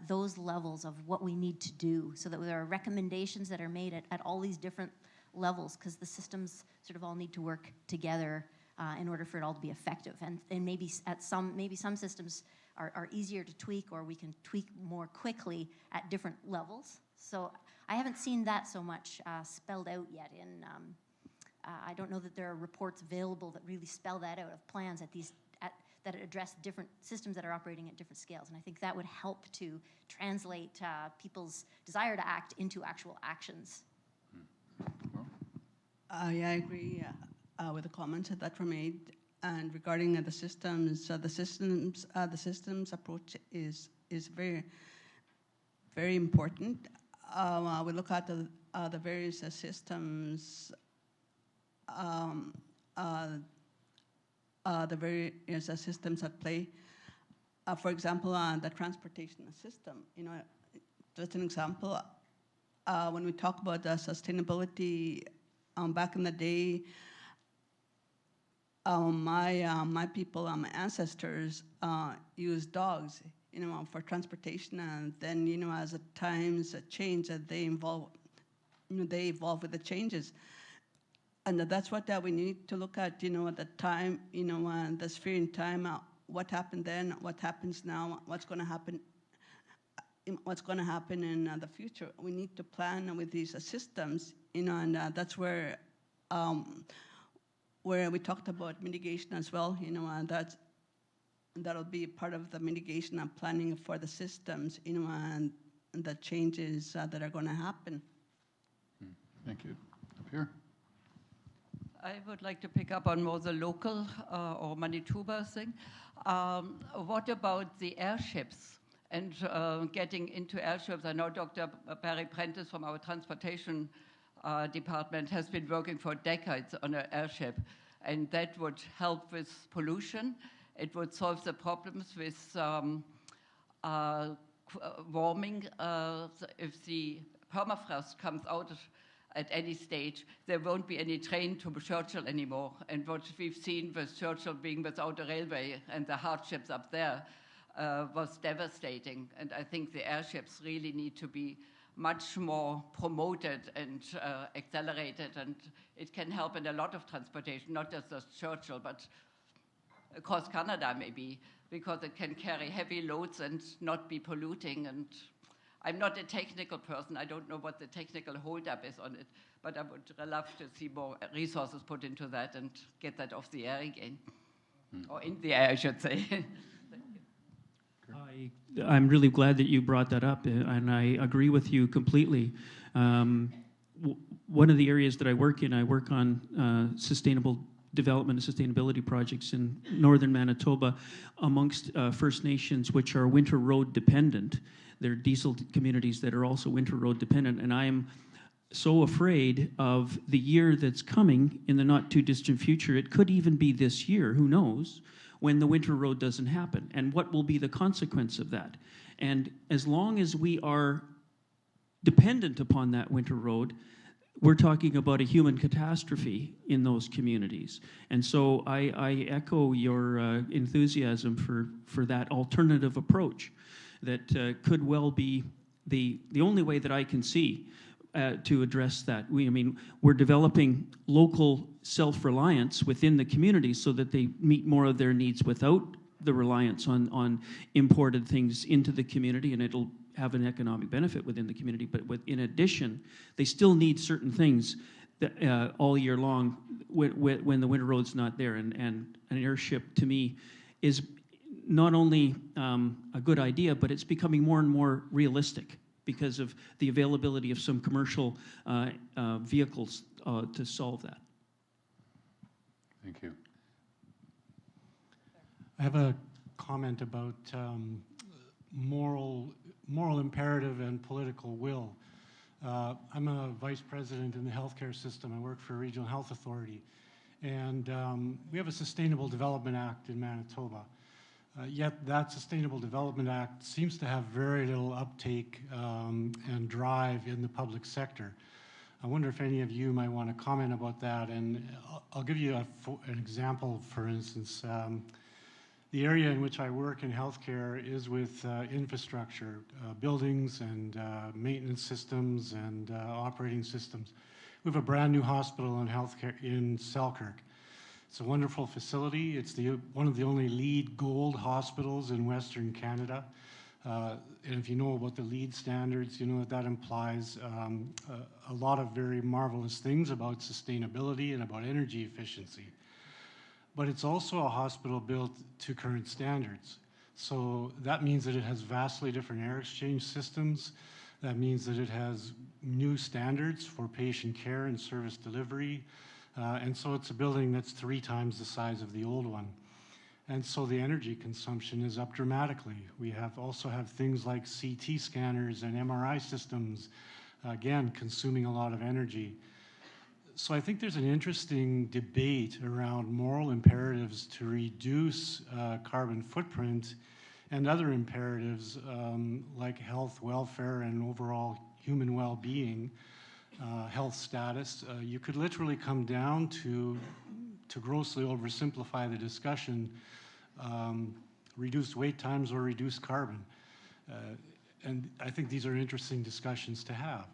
Speaker 8: those levels of what we need to do, so that there are recommendations that are made at all these different levels, because the systems sort of all need to work together in order for it all to be effective. And maybe some systems are easier to tweak, or we can tweak more quickly at different levels. So I haven't seen that so much spelled out yet in, I don't know that there are reports available that really spell that out, of plans that address different systems that are operating at different scales. And I think that would help to translate people's desire to act into actual actions.
Speaker 5: I agree with the comments that were made. And regarding the systems approach is very, very important. We look at the various systems, the various systems at play. For example, the transportation system. Just an example. When we talk about sustainability, back in the day, my people, my ancestors, used dogs, for transportation, and then, as the times change, they evolve with the changes. And that's what we need to look at, at the time, and the sphere in time, what happened then, what happens now, what's going to happen in the future. We need to plan with these systems, and that's where we talked about mitigation as well, and that'll be part of the mitigation and planning for the systems, and the changes that are going to happen.
Speaker 4: Thank you. Up here.
Speaker 14: I would like to pick up on more the local or Manitoba thing. What about the airships and getting into airships? I know Dr. Barry Prentice from our transportation department has been working for decades on an airship, and that would help with pollution. It would solve the problems with warming. If the permafrost comes out at any stage, there won't be any train to Churchill anymore. And what we've seen with Churchill being without a railway and the hardships up there was devastating. And I think the airships really need to be much more promoted and accelerated. And it can help in a lot of transportation, not just Churchill, but across Canada maybe, because it can carry heavy loads and not be polluting. And I'm not a technical person. I don't know what the technical holdup is on it, but I would love to see more resources put into that and get that off the air again. Or in the air, I should say.
Speaker 7: I'm really glad that you brought that up, and I agree with you completely. One of the areas that I work on sustainable development and sustainability projects in northern Manitoba amongst First Nations, which are winter road dependent. They're diesel communities that are also winter road dependent, and I am so afraid of the year that's coming in the not too distant future. It could even be this year, who knows, when the winter road doesn't happen, and what will be the consequence of that. And as long as we are dependent upon that winter road, we're talking about a human catastrophe in those communities. And so I echo your enthusiasm for that alternative approach that could well be the only way that I can see to address that. We're developing local self-reliance within the community so that they meet more of their needs without the reliance on imported things into the community, and it'll have an economic benefit within the community. But in addition, they still need certain things that, all year long when the winter road's not there. And an airship, to me, is not only a good idea, but it's becoming more and more realistic because of the availability of some commercial vehicles to solve that.
Speaker 4: Thank you.
Speaker 15: I have a comment about moral imperative and political will. I'm a vice president in the healthcare system. I work for a regional health authority. And we have a Sustainable Development Act in Manitoba. Yet that Sustainable Development Act seems to have very little uptake and drive in the public sector. I wonder if any of you might want to comment about that. And I'll give you an example, for instance. The area in which I work in healthcare is with infrastructure, buildings and maintenance systems and operating systems. We have a brand new hospital in healthcare in Selkirk. It's a wonderful facility. It's one of the only LEED Gold hospitals in Western Canada. And if you know about the LEED standards, you know that implies a lot of very marvelous things about sustainability and about energy efficiency. But it's also a hospital built to current standards. So that means that it has vastly different air exchange systems. That means that it has new standards for patient care and service delivery. And so it's a building that's 3 times the size of the old one. And so the energy consumption is up dramatically. We also have things like CT scanners and MRI systems, again, consuming a lot of energy. So I think there's an interesting debate around moral imperatives to reduce carbon footprint and other imperatives like health, welfare, and overall human well-being, health status. You could literally come down to grossly oversimplify the discussion, reduced wait times or reduced carbon. And I think these are interesting discussions to have.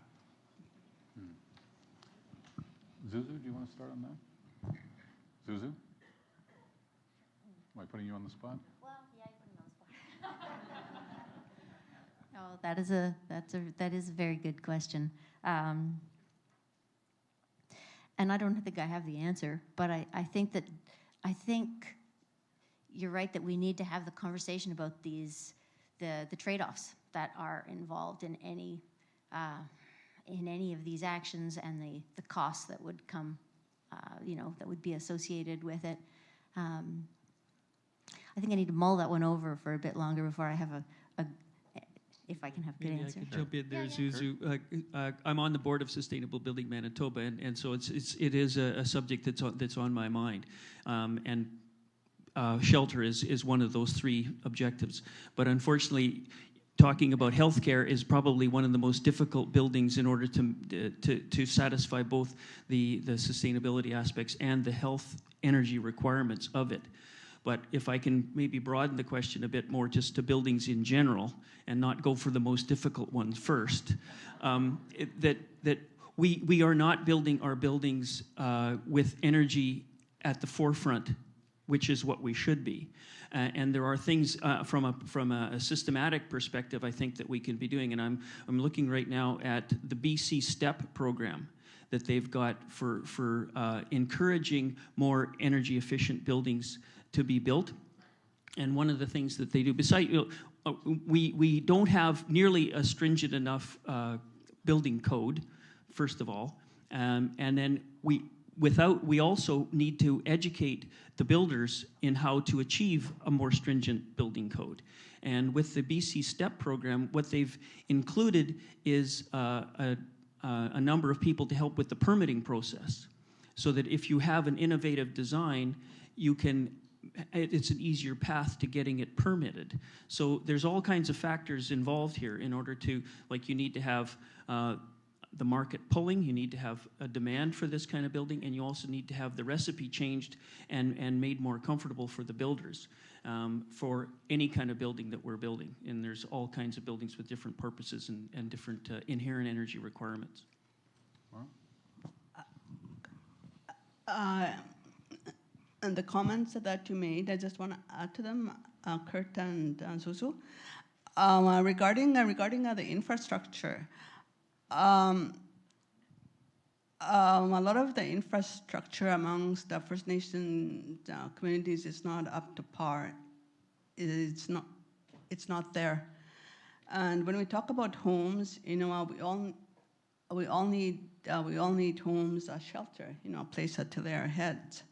Speaker 4: Zuzu, do you want to start on that? Zuzu? Am I putting you on the spot?
Speaker 8: Well, yeah, you put me on the spot. That is a very good question. And I don't think I have the answer, but I think you're right that we need to have the conversation about the trade-offs that are involved in any of these actions and the costs that would come, that would be associated with it. I think I need to mull that one over for a bit longer before I have if I can have a good answer.
Speaker 7: I can jump in there, Zuzu. I'm on the board of Sustainable Building Manitoba, and so it is a subject that's on my mind, and shelter is one of those 3 objectives. But unfortunately, talking about healthcare is probably one of the most difficult buildings in order to satisfy both the sustainability aspects and the health energy requirements of it. But if I can maybe broaden the question a bit more just to buildings in general and not go for the most difficult ones first, that we are not building our buildings with energy at the forefront which is what we should be. And there are things from a systematic perspective, I think, that we can be doing. And I'm looking right now at the BC STEP program that they've got for encouraging more energy efficient buildings to be built. And one of the things that they do, besides, we don't have nearly a stringent enough building code, first of all, and then we also need to educate the builders in how to achieve a more stringent building code. And with the BC STEP program, what they've included is a number of people to help with the permitting process, so that if you have an innovative design, it's an easier path to getting it permitted. So there's all kinds of factors involved here in order to, like, you need to have the market pulling, you need to have a demand for this kind of building, and you also need to have the recipe changed and made more comfortable for the builders for any kind of building that we're building. And there's all kinds of buildings with different purposes and different inherent energy requirements.
Speaker 5: And the comments that you made, I just want to add to them, Kurt and Susu, regarding the infrastructure. A lot of the infrastructure amongst the First Nation communities is not up to par. It's not there. And when we talk about homes, we all need homes, a shelter, a place to lay our heads.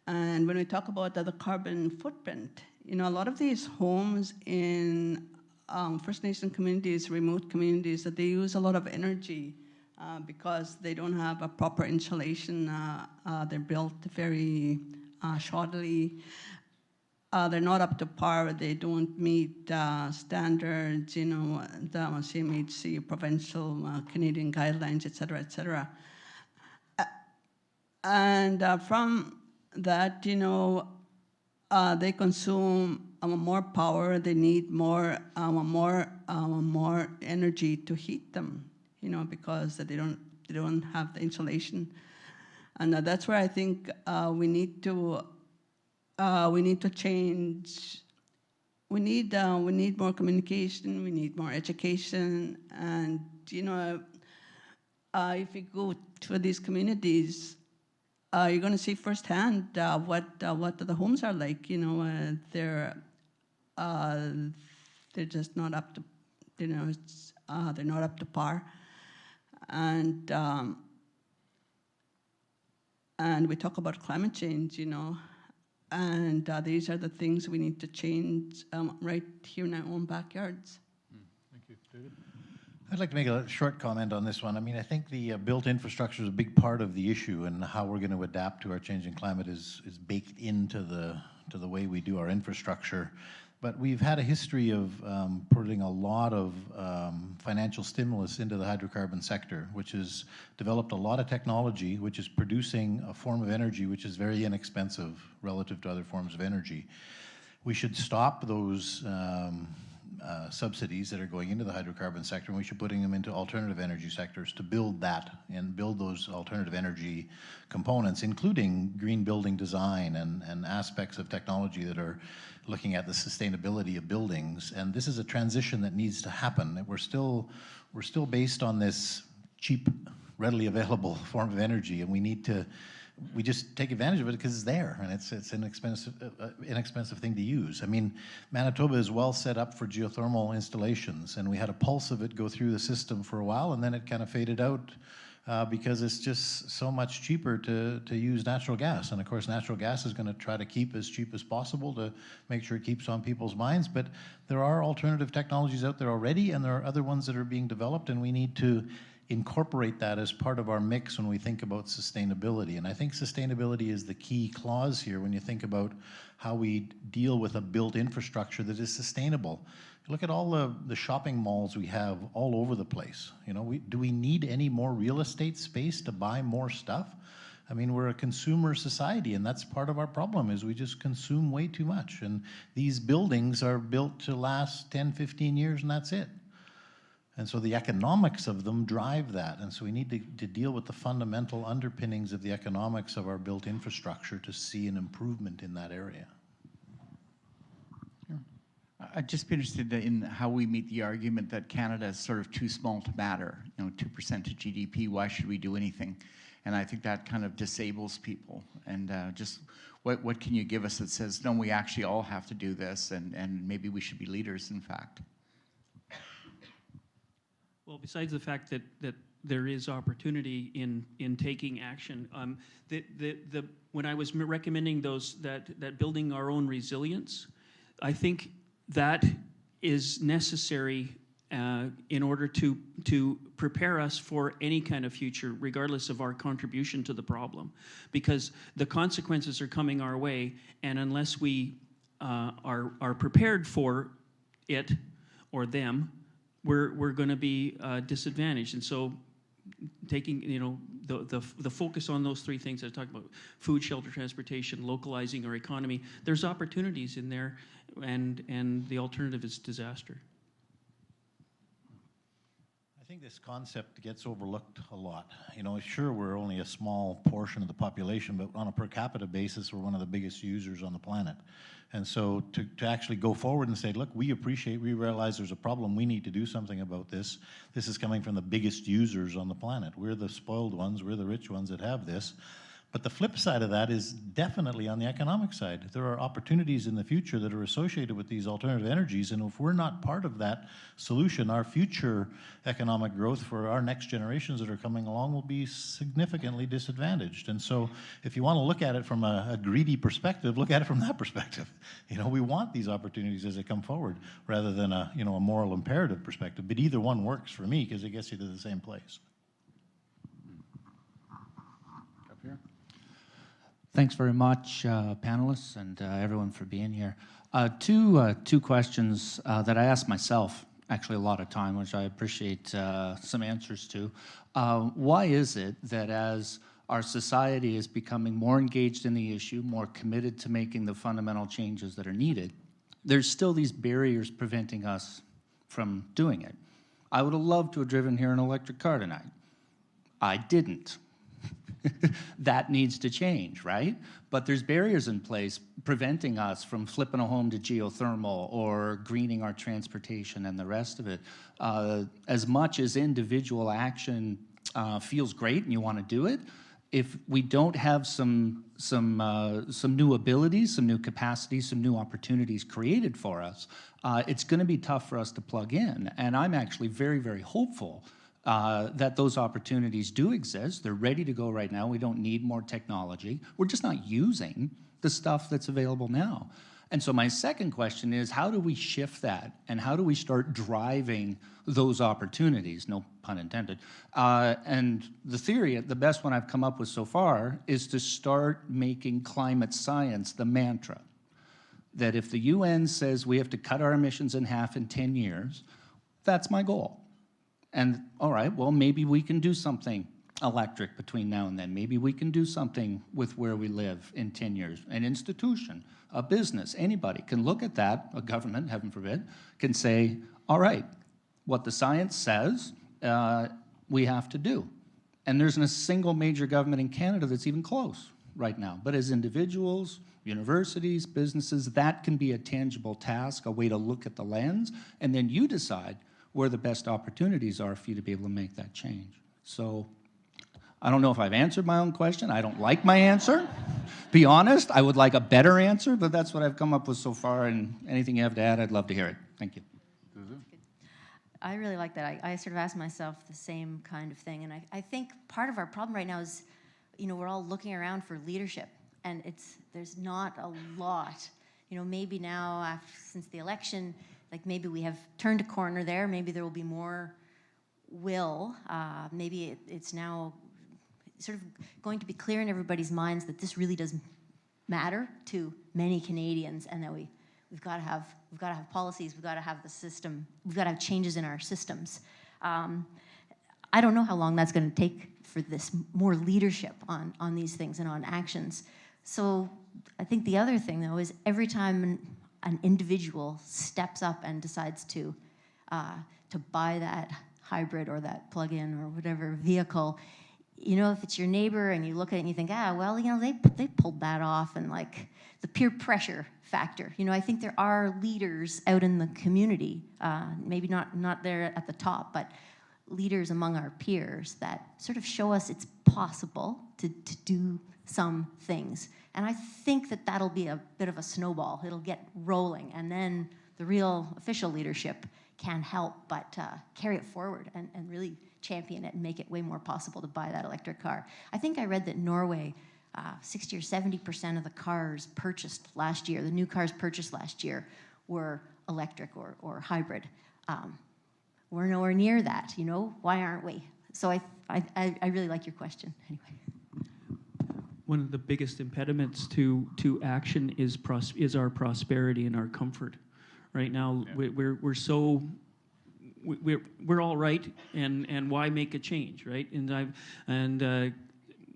Speaker 5: And when we talk about the carbon footprint, a lot of these homes in First Nation communities, remote communities, that they use a lot of energy because they don't have a proper insulation. They're built very shoddily. They're not up to par. They don't meet standards, the CMHC, provincial, Canadian guidelines, et cetera, et cetera. And from that, they consume more power. They need more energy to heat them, because they don't have the insulation, and that's where I think we need to change. We need more communication. We need more education, and if you go to these communities, you're going to see firsthand what the homes are like. They're just not up to, they're not up to par, and we talk about climate change, and these are the things we need to change right here in our own backyards.
Speaker 6: Thank you, David. I'd like to make a short comment on this one. I mean, I think the built infrastructure is a big part of the issue, and how we're going to adapt to our changing climate is baked into the way we do our infrastructure. But we've had a history of putting a lot of financial stimulus into the hydrocarbon sector, which has developed a lot of technology, which is producing a form of energy which is very inexpensive relative to other forms of energy. We should stop those subsidies that are going into the hydrocarbon sector, and we should putting them into alternative energy sectors to build that and build those alternative energy components, including green building design and aspects of technology that are looking at the sustainability of buildings. And this is a transition that needs to happen. We're still based on this cheap, readily available form of energy, and we just take advantage of it because it's there, and it's an inexpensive thing to use. I mean, Manitoba is well set up for geothermal installations, and we had a pulse of it go through the system for a while, and then it kind of faded out because it's just so much cheaper to use natural gas. And of course, natural gas is going to try to keep as cheap as possible to make sure it keeps on people's minds. But there are alternative technologies out there already, and there are other ones that are being developed, and we need to incorporate that as part of our mix when we think about sustainability. And I think sustainability is the key clause here when you think about how we deal with a built infrastructure that is sustainable. Look at all the shopping malls we have all over the place. Do we need any more real estate space to buy more stuff? I mean, we're a consumer society, and that's part of our problem, is we just consume way too much. And these buildings are built to last 10, 15 years, and that's it. And so the economics of them drive that. And so we need to deal with the fundamental underpinnings of the economics of our built infrastructure to see an improvement in that area.
Speaker 16: I'd just be interested in how we meet the argument that Canada is sort of too small to matter. 2% of GDP, why should we do anything? And I think that kind of disables people. And just what can you give us that says, no, we actually all have to do this, and maybe we should be leaders, in fact?
Speaker 7: Well, besides the fact that there is opportunity in taking action, when I was recommending that building our own resilience, I think that is necessary in order to prepare us for any kind of future, regardless of our contribution to the problem, because the consequences are coming our way, and unless we are prepared for it or them, we're going to be disadvantaged. And so taking the focus on those three things I talked about: food, shelter, transportation, localizing our economy. There's opportunities in there, and the alternative is disaster.
Speaker 6: I think this concept gets overlooked a lot. Sure, we're only a small portion of the population, but on a per capita basis, we're one of the biggest users on the planet. And so to actually go forward and say, look, we realize there's a problem, we need to do something about this. This is coming from the biggest users on the planet. We're the spoiled ones, we're the rich ones that have this. But the flip side of that is definitely on the economic side. There are opportunities in the future that are associated with these alternative energies, and if we're not part of that solution, our future economic growth for our next generations that are coming along will be significantly disadvantaged. And so if you want to look at it from a greedy perspective, look at it from that perspective. We want these opportunities as they come forward, rather than a moral imperative perspective. But either one works for me, because it gets you to the same place.
Speaker 4: Up here.
Speaker 17: Thanks very much, panelists, and everyone for being here. Two questions that I ask myself actually a lot of time, which I appreciate some answers to. Why is it that as our society is becoming more engaged in the issue, more committed to making the fundamental changes that are needed, there's still these barriers preventing us from doing it? I would have loved to have driven here in an electric car tonight. I didn't. That needs to change, right? But there's barriers in place preventing us from flipping a home to geothermal or greening our transportation and the rest of it. As much as individual action feels great and you want to do it, if we don't have some new abilities, some new capacities, some new opportunities created for us, it's going to be tough for us to plug in. And I'm actually very, very hopeful that those opportunities do exist. They're ready to go right now. We don't need more technology. We're just not using the stuff that's available now. And so my second question is, how do we shift that? And how do we start driving those opportunities? No pun intended. And the theory, the best one I've come up with so far, is to start making climate science the mantra. That if the UN says we have to cut our emissions in half in 10 years, that's my goal. And all right, well, maybe we can do something electric between now and then. Maybe we can do something with where we live in 10 years. An institution, a business, anybody can look at that, a government, heaven forbid, can say, all right, what the science says, we have to do. And there isn't a single major government in Canada that's even close right now. But as individuals, universities, businesses, that can be a tangible task, a way to look at the lens, and then you decide where the best opportunities are for you to be able to make that change. So I don't know if I've answered my own question. I don't like my answer. Be honest, I would like a better answer, but that's what I've come up with so far, and anything you have to add, I'd love to hear it. Thank you.
Speaker 8: I really like that. I sort of ask myself the same kind of thing, and I think part of our problem right now is, we're all looking around for leadership, and there's not a lot. Maybe now, since the election, maybe we have turned a corner there. Maybe there will be more will. Maybe it's now sort of going to be clear in everybody's minds that this really does matter to many Canadians, and that we've got to have policies. We've got to have the system. We've got to have changes in our systems. I don't know how long that's going to take for this more leadership on these things and on actions. So I think the other thing, though, is every time an individual steps up and decides to to buy that hybrid or that plug-in or whatever vehicle, you know, if it's your neighbor and you look at it and you think, well, you know, they pulled that off, and like the peer pressure factor. You know, I think there are leaders out in the community, maybe not there at the top, but leaders among our peers that sort of show us it's possible to do some things. And I think that that'll be a bit of a snowball. It'll get rolling, and then the real official leadership can help but carry it forward and really champion it and make it way more possible to buy that electric car. I think I read that Norway, 60 or 70% of the cars purchased last year, the new cars purchased last year, were electric or hybrid. We're nowhere near that, you know? Why aren't we? So I really like your question, anyway.
Speaker 7: One of the biggest impediments to action is our prosperity and our comfort. Right now, we're all right, and why make a change, right? And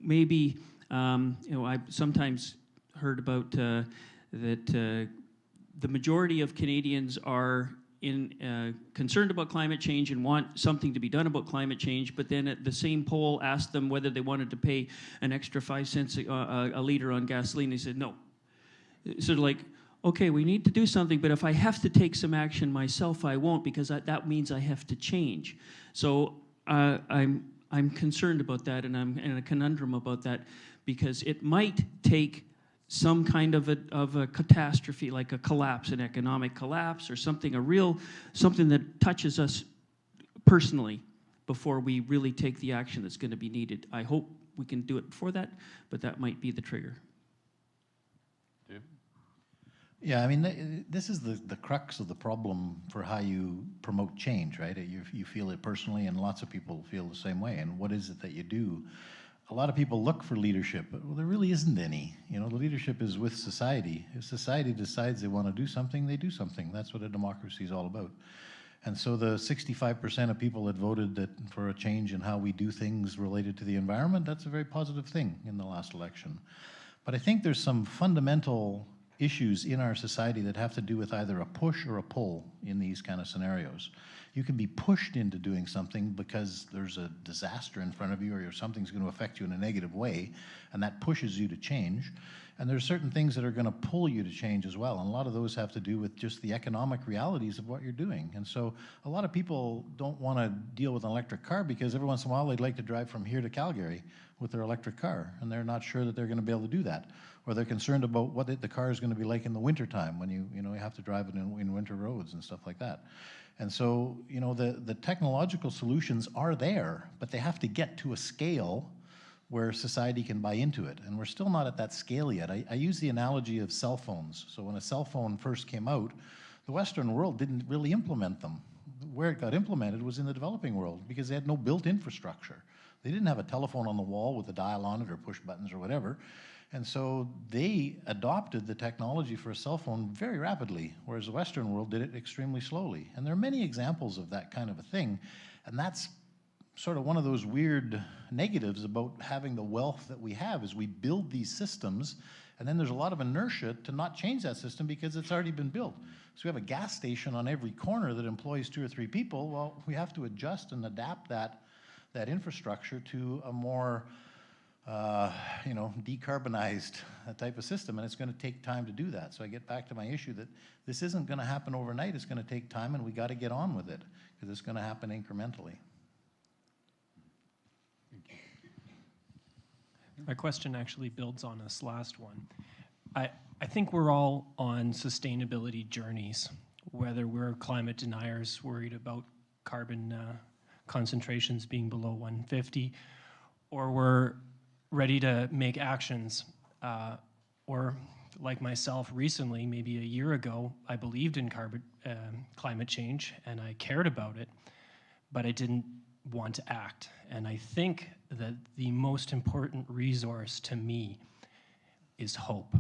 Speaker 7: maybe you know, I've sometimes heard about that the majority of Canadians are concerned about climate change and want something to be done about climate change, but then at the same poll asked them whether they wanted to pay an extra 5 cents a litre on gasoline. They said no. Sort of like, okay, we need to do something, but if I have to take some action myself, I won't, because that means I have to change. So I'm concerned about that, and I'm in a conundrum about that, because it might take some kind of a catastrophe, like a collapse, an economic collapse, or something that touches us personally before we really take the action that's going to be needed. I hope we can do it before that, but that might be the trigger.
Speaker 6: Yeah, I mean, this is the crux of the problem for how you promote change, right? You feel it personally, and lots of people feel the same way. And what is it that you do? A lot of people look for leadership, but there really isn't any. You know, the leadership is with society. If society decides they want to do something, they do something. That's what a democracy is all about. And so the 65% of people that voted for a change in how we do things related to the environment, that's a very positive thing in the last election. But I think there's some fundamental issues in our society that have to do with either a push or a pull in these kind of scenarios. You can be pushed into doing something because there's a disaster in front of you, or something's going to affect you in a negative way, and that pushes you to change. And there's certain things that are going to pull you to change as well, and a lot of those have to do with just the economic realities of what you're doing. And so a lot of people don't want to deal with an electric car because every once in a while they'd like to drive from here to Calgary with their electric car, and they're not sure that they're going to be able to do that. Or they're concerned about what the car is going to be like in the wintertime when you have to drive it in winter roads and stuff like that. And so, you know, the technological solutions are there, but they have to get to a scale where society can buy into it. And we're still not at that scale yet. I use the analogy of cell phones. So when a cell phone first came out, the Western world didn't really implement them. Where it got implemented was in the developing world because they had no built infrastructure. They didn't have a telephone on the wall with a dial on it or push buttons or whatever. And so they adopted the technology for a cell phone very rapidly, whereas the Western world did it extremely slowly. And there are many examples of that kind of a thing. And that's sort of one of those weird negatives about having the wealth that we have, is we build these systems, and then there's a lot of inertia to not change that system because it's already been built. So we have a gas station on every corner that employs 2 or 3 people. Well, we have to adjust and adapt that infrastructure to a more decarbonized type of system, and it's going to take time to do that. So I get back to my issue that this isn't going to happen overnight. It's going to take time, and we got to get on with it because it's going to happen incrementally.
Speaker 18: My question actually builds on this last one. I think we're all on sustainability journeys, whether we're climate deniers worried about carbon concentrations being below 150, or we're ready to make actions, or like myself recently, maybe a year ago, I believed in climate change and I cared about it, but I didn't want to act. And I think that the most important resource to me is hope.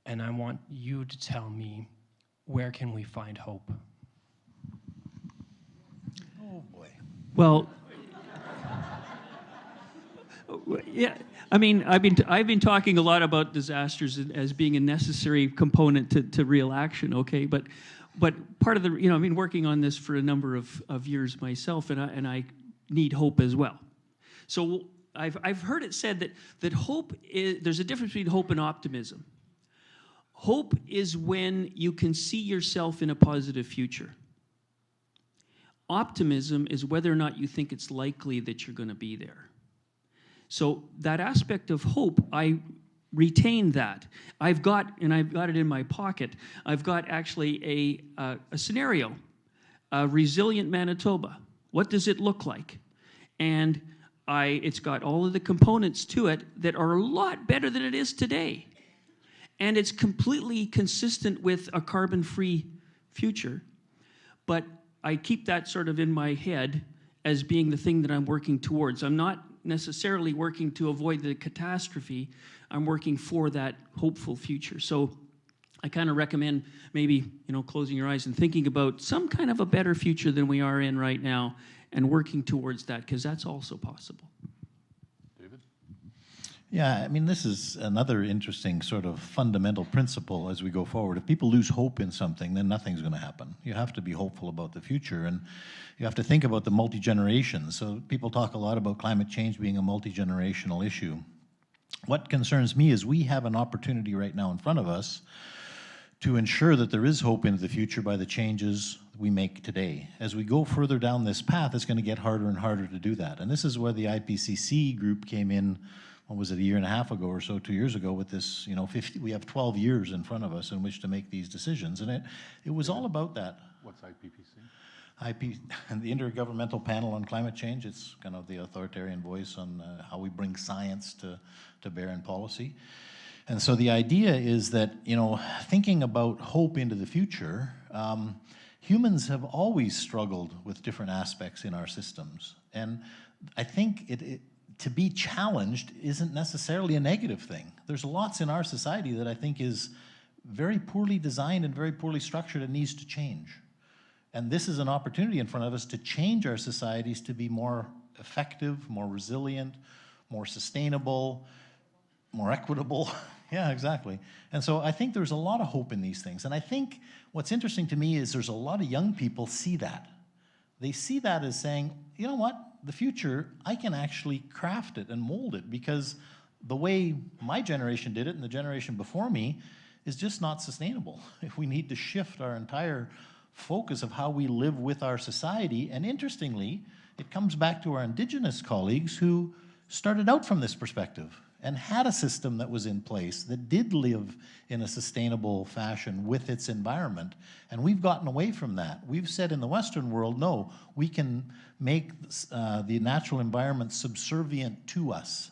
Speaker 18: And I want you to tell me, where can we find hope?
Speaker 6: Oh boy.
Speaker 7: Well, yeah, I mean, I've been talking a lot about disasters as being a necessary component to real action, okay? But but part of the, I've been working on this for a number of years myself, and I need hope as well. So I've heard it said that hope is, there's a difference between hope and optimism. Hope is when you can see yourself in a positive future. Optimism is whether or not you think it's likely that you're going to be there. So that aspect of hope, I retain that. I've got it in my pocket, I've got actually a scenario, resilient Manitoba. What does it look like? And it's got all of the components to it that are a lot better than it is today. And it's completely consistent with a carbon-free future. But I keep that sort of in my head as being the thing that I'm working towards. I'm not necessarily working to avoid the catastrophe. I'm working for that hopeful future. So I kind of recommend maybe, closing your eyes and thinking about some kind of a better future than we are in right now and working towards that, because that's also possible.
Speaker 4: David?
Speaker 6: Yeah, I mean, this is another interesting sort of fundamental principle as we go forward. If people lose hope in something, then nothing's going to happen. You have to be hopeful about the future, and you have to think about the multi-generations. So people talk a lot about climate change being a multi-generational issue. What concerns me is we have an opportunity right now in front of us to ensure that there is hope into the future by the changes we make today. As we go further down this path, it's going to get harder and harder to do that. And this is where the IPCC group came in, what was it, a year and a half ago or so, 2 years ago, with this, we have 12 years in front of us in which to make these decisions. And it was all about that.
Speaker 4: What's IPCC?
Speaker 6: The Intergovernmental Panel on Climate Change. It's kind of the authoritarian voice on how we bring science to bear in policy. And so the idea is that, thinking about hope into the future, humans have always struggled with different aspects in our systems. And I think to be challenged isn't necessarily a negative thing. There's lots in our society that I think is very poorly designed and very poorly structured and needs to change. And this is an opportunity in front of us to change our societies to be more effective, more resilient, more sustainable, more equitable. Yeah, exactly. And so I think there's a lot of hope in these things. And I think what's interesting to me is there's a lot of young people see that. They see that as saying, you know what, the future, I can actually craft it and mold it, because the way my generation did it and the generation before me is just not sustainable. If we need to shift our entire focus of how we live with our society. And interestingly, it comes back to our Indigenous colleagues who started out from this perspective and had a system that was in place that did live in a sustainable fashion with its environment. And we've gotten away from that. We've said in the Western world, no, we can make the natural environment subservient to us.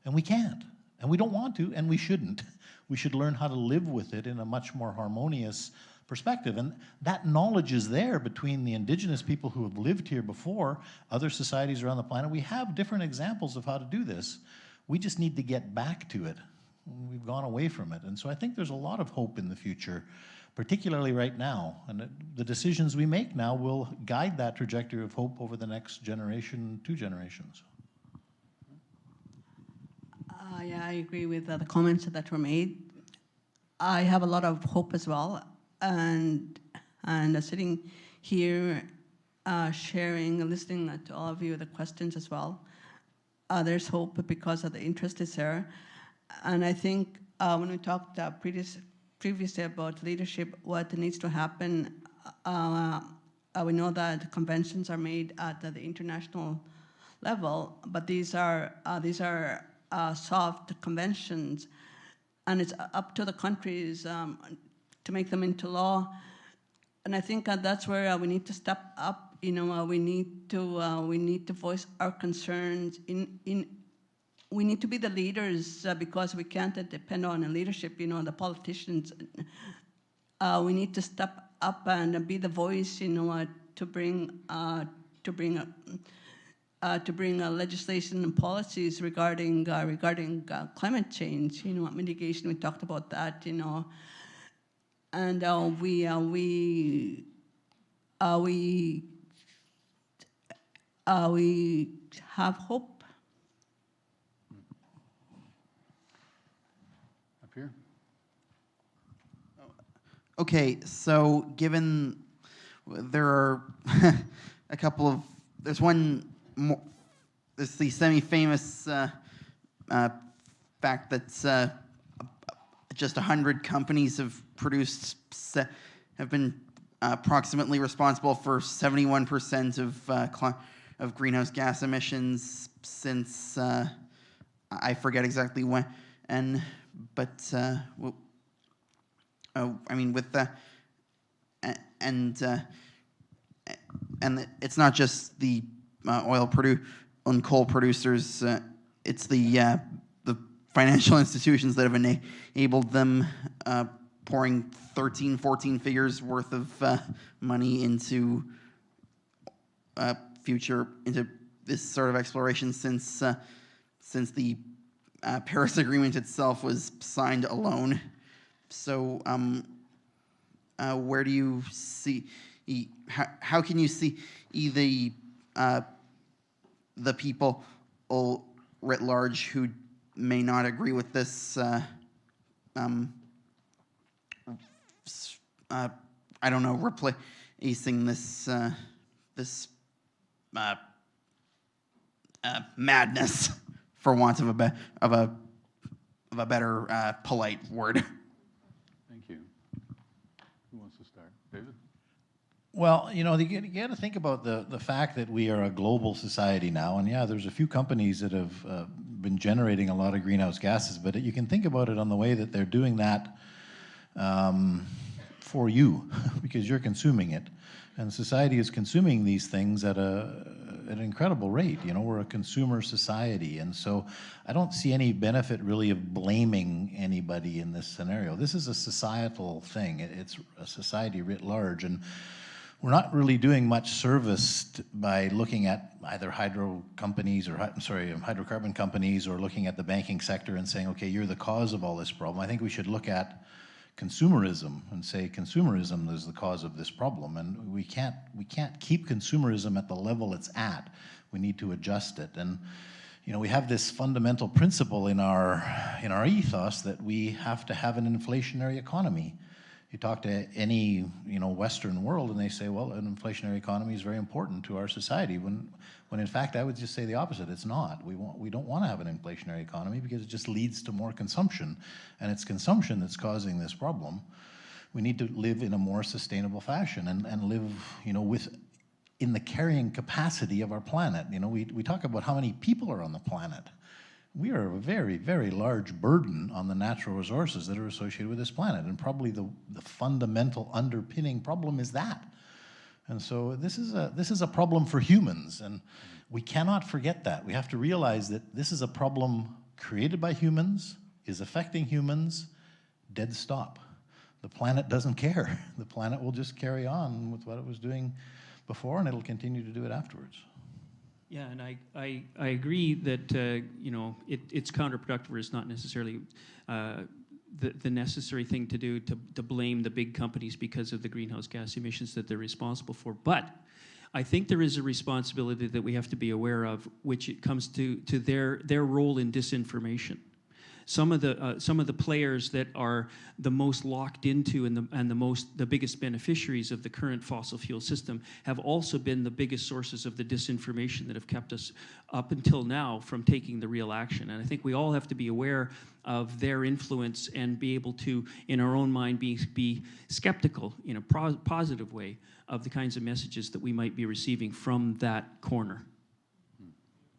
Speaker 6: And we can't. And we don't want to, and we shouldn't. We should learn how to live with it in a much more harmonious perspective. And that knowledge is there between the Indigenous people who have lived here before, other societies around the planet. We have different examples of how to do this. We just need to get back to it. We've gone away from it. And so I think there's a lot of hope in the future, particularly right now. And the decisions we make now will guide that trajectory of hope over the next generation, 2 generations.
Speaker 5: Yeah, I agree with the comments that were made. I have a lot of hope as well. And sitting here, sharing, listening to all of you, the questions as well. There's hope because of the interest is there. And I think when we talked previously about leadership, what needs to happen, we know that conventions are made at the international level, but these are soft conventions, and it's up to the countries to make them into law. And I think that's where we need to step up. We need to voice our concerns. We need to be the leaders because we can't depend on the leadership. The politicians. We need to step up and be the voice. To bring legislation and policies regarding climate change. Mitigation. We talked about that. And we have hope.
Speaker 4: Up here.
Speaker 19: Okay, so given there are a couple of, there's one more, there's the semi-famous fact that just 100 companies have been approximately responsible for 71% of greenhouse gas emissions since I forget exactly when, but I mean with the and it's not just the oil and coal producers. It's the financial institutions that have enabled them pouring 13, 14 figures worth of money into into this sort of exploration since the Paris Agreement itself was signed alone. So where do you see? How can you see the people writ large who may not agree with this? I don't know, replacing this madness, for want of a better polite word.
Speaker 4: Thank you. Who wants to start? David?
Speaker 6: Well, you got to think about the fact that we are a global society now, and yeah, there's a few companies that have been generating a lot of greenhouse gases, but you can think about it on the way that they're doing that for you, because you're consuming it, and society is consuming these things at an incredible rate. We're a consumer society, and so I don't see any benefit really of blaming anybody in this scenario. This is a societal thing. It's a society writ large, and we're not really doing much service by looking at either hydrocarbon companies or looking at the banking sector and saying, okay, you're the cause of all this problem. I think we should look at consumerism and say consumerism is the cause of this problem, and we can't keep consumerism at the level it's at. We need to adjust it, and we have this fundamental principle in our ethos that we have to have an inflationary economy. You talk to any Western world, and they say, well, an inflationary economy is very important to our society. When in fact, I would just say the opposite. It's not. We don't want to have an inflationary economy because it just leads to more consumption, and it's consumption that's causing this problem. We need to live in a more sustainable fashion and live, in the carrying capacity of our planet. We talk about how many people are on the planet. We are a very, very large burden on the natural resources that are associated with this planet, and probably the fundamental underpinning problem is that. And so this is a problem for humans, and we cannot forget that. We have to realize that this is a problem created by humans, is affecting humans, dead stop. The planet doesn't care. The planet will just carry on with what it was doing before, and it'll continue to do it afterwards.
Speaker 7: Yeah, and I agree that it's counterproductive, or it's not necessarily the necessary thing to do to blame the big companies because of the greenhouse gas emissions that they're responsible for. But I think there is a responsibility that we have to be aware of, which it comes to their role in disinformation. Some of the players that are the most locked into and the biggest beneficiaries of the current fossil fuel system have also been the biggest sources of the disinformation that have kept us up until now from taking the real action. And I think we all have to be aware of their influence and be able to, in our own mind, be skeptical in a positive way of the kinds of messages that we might be receiving from that corner.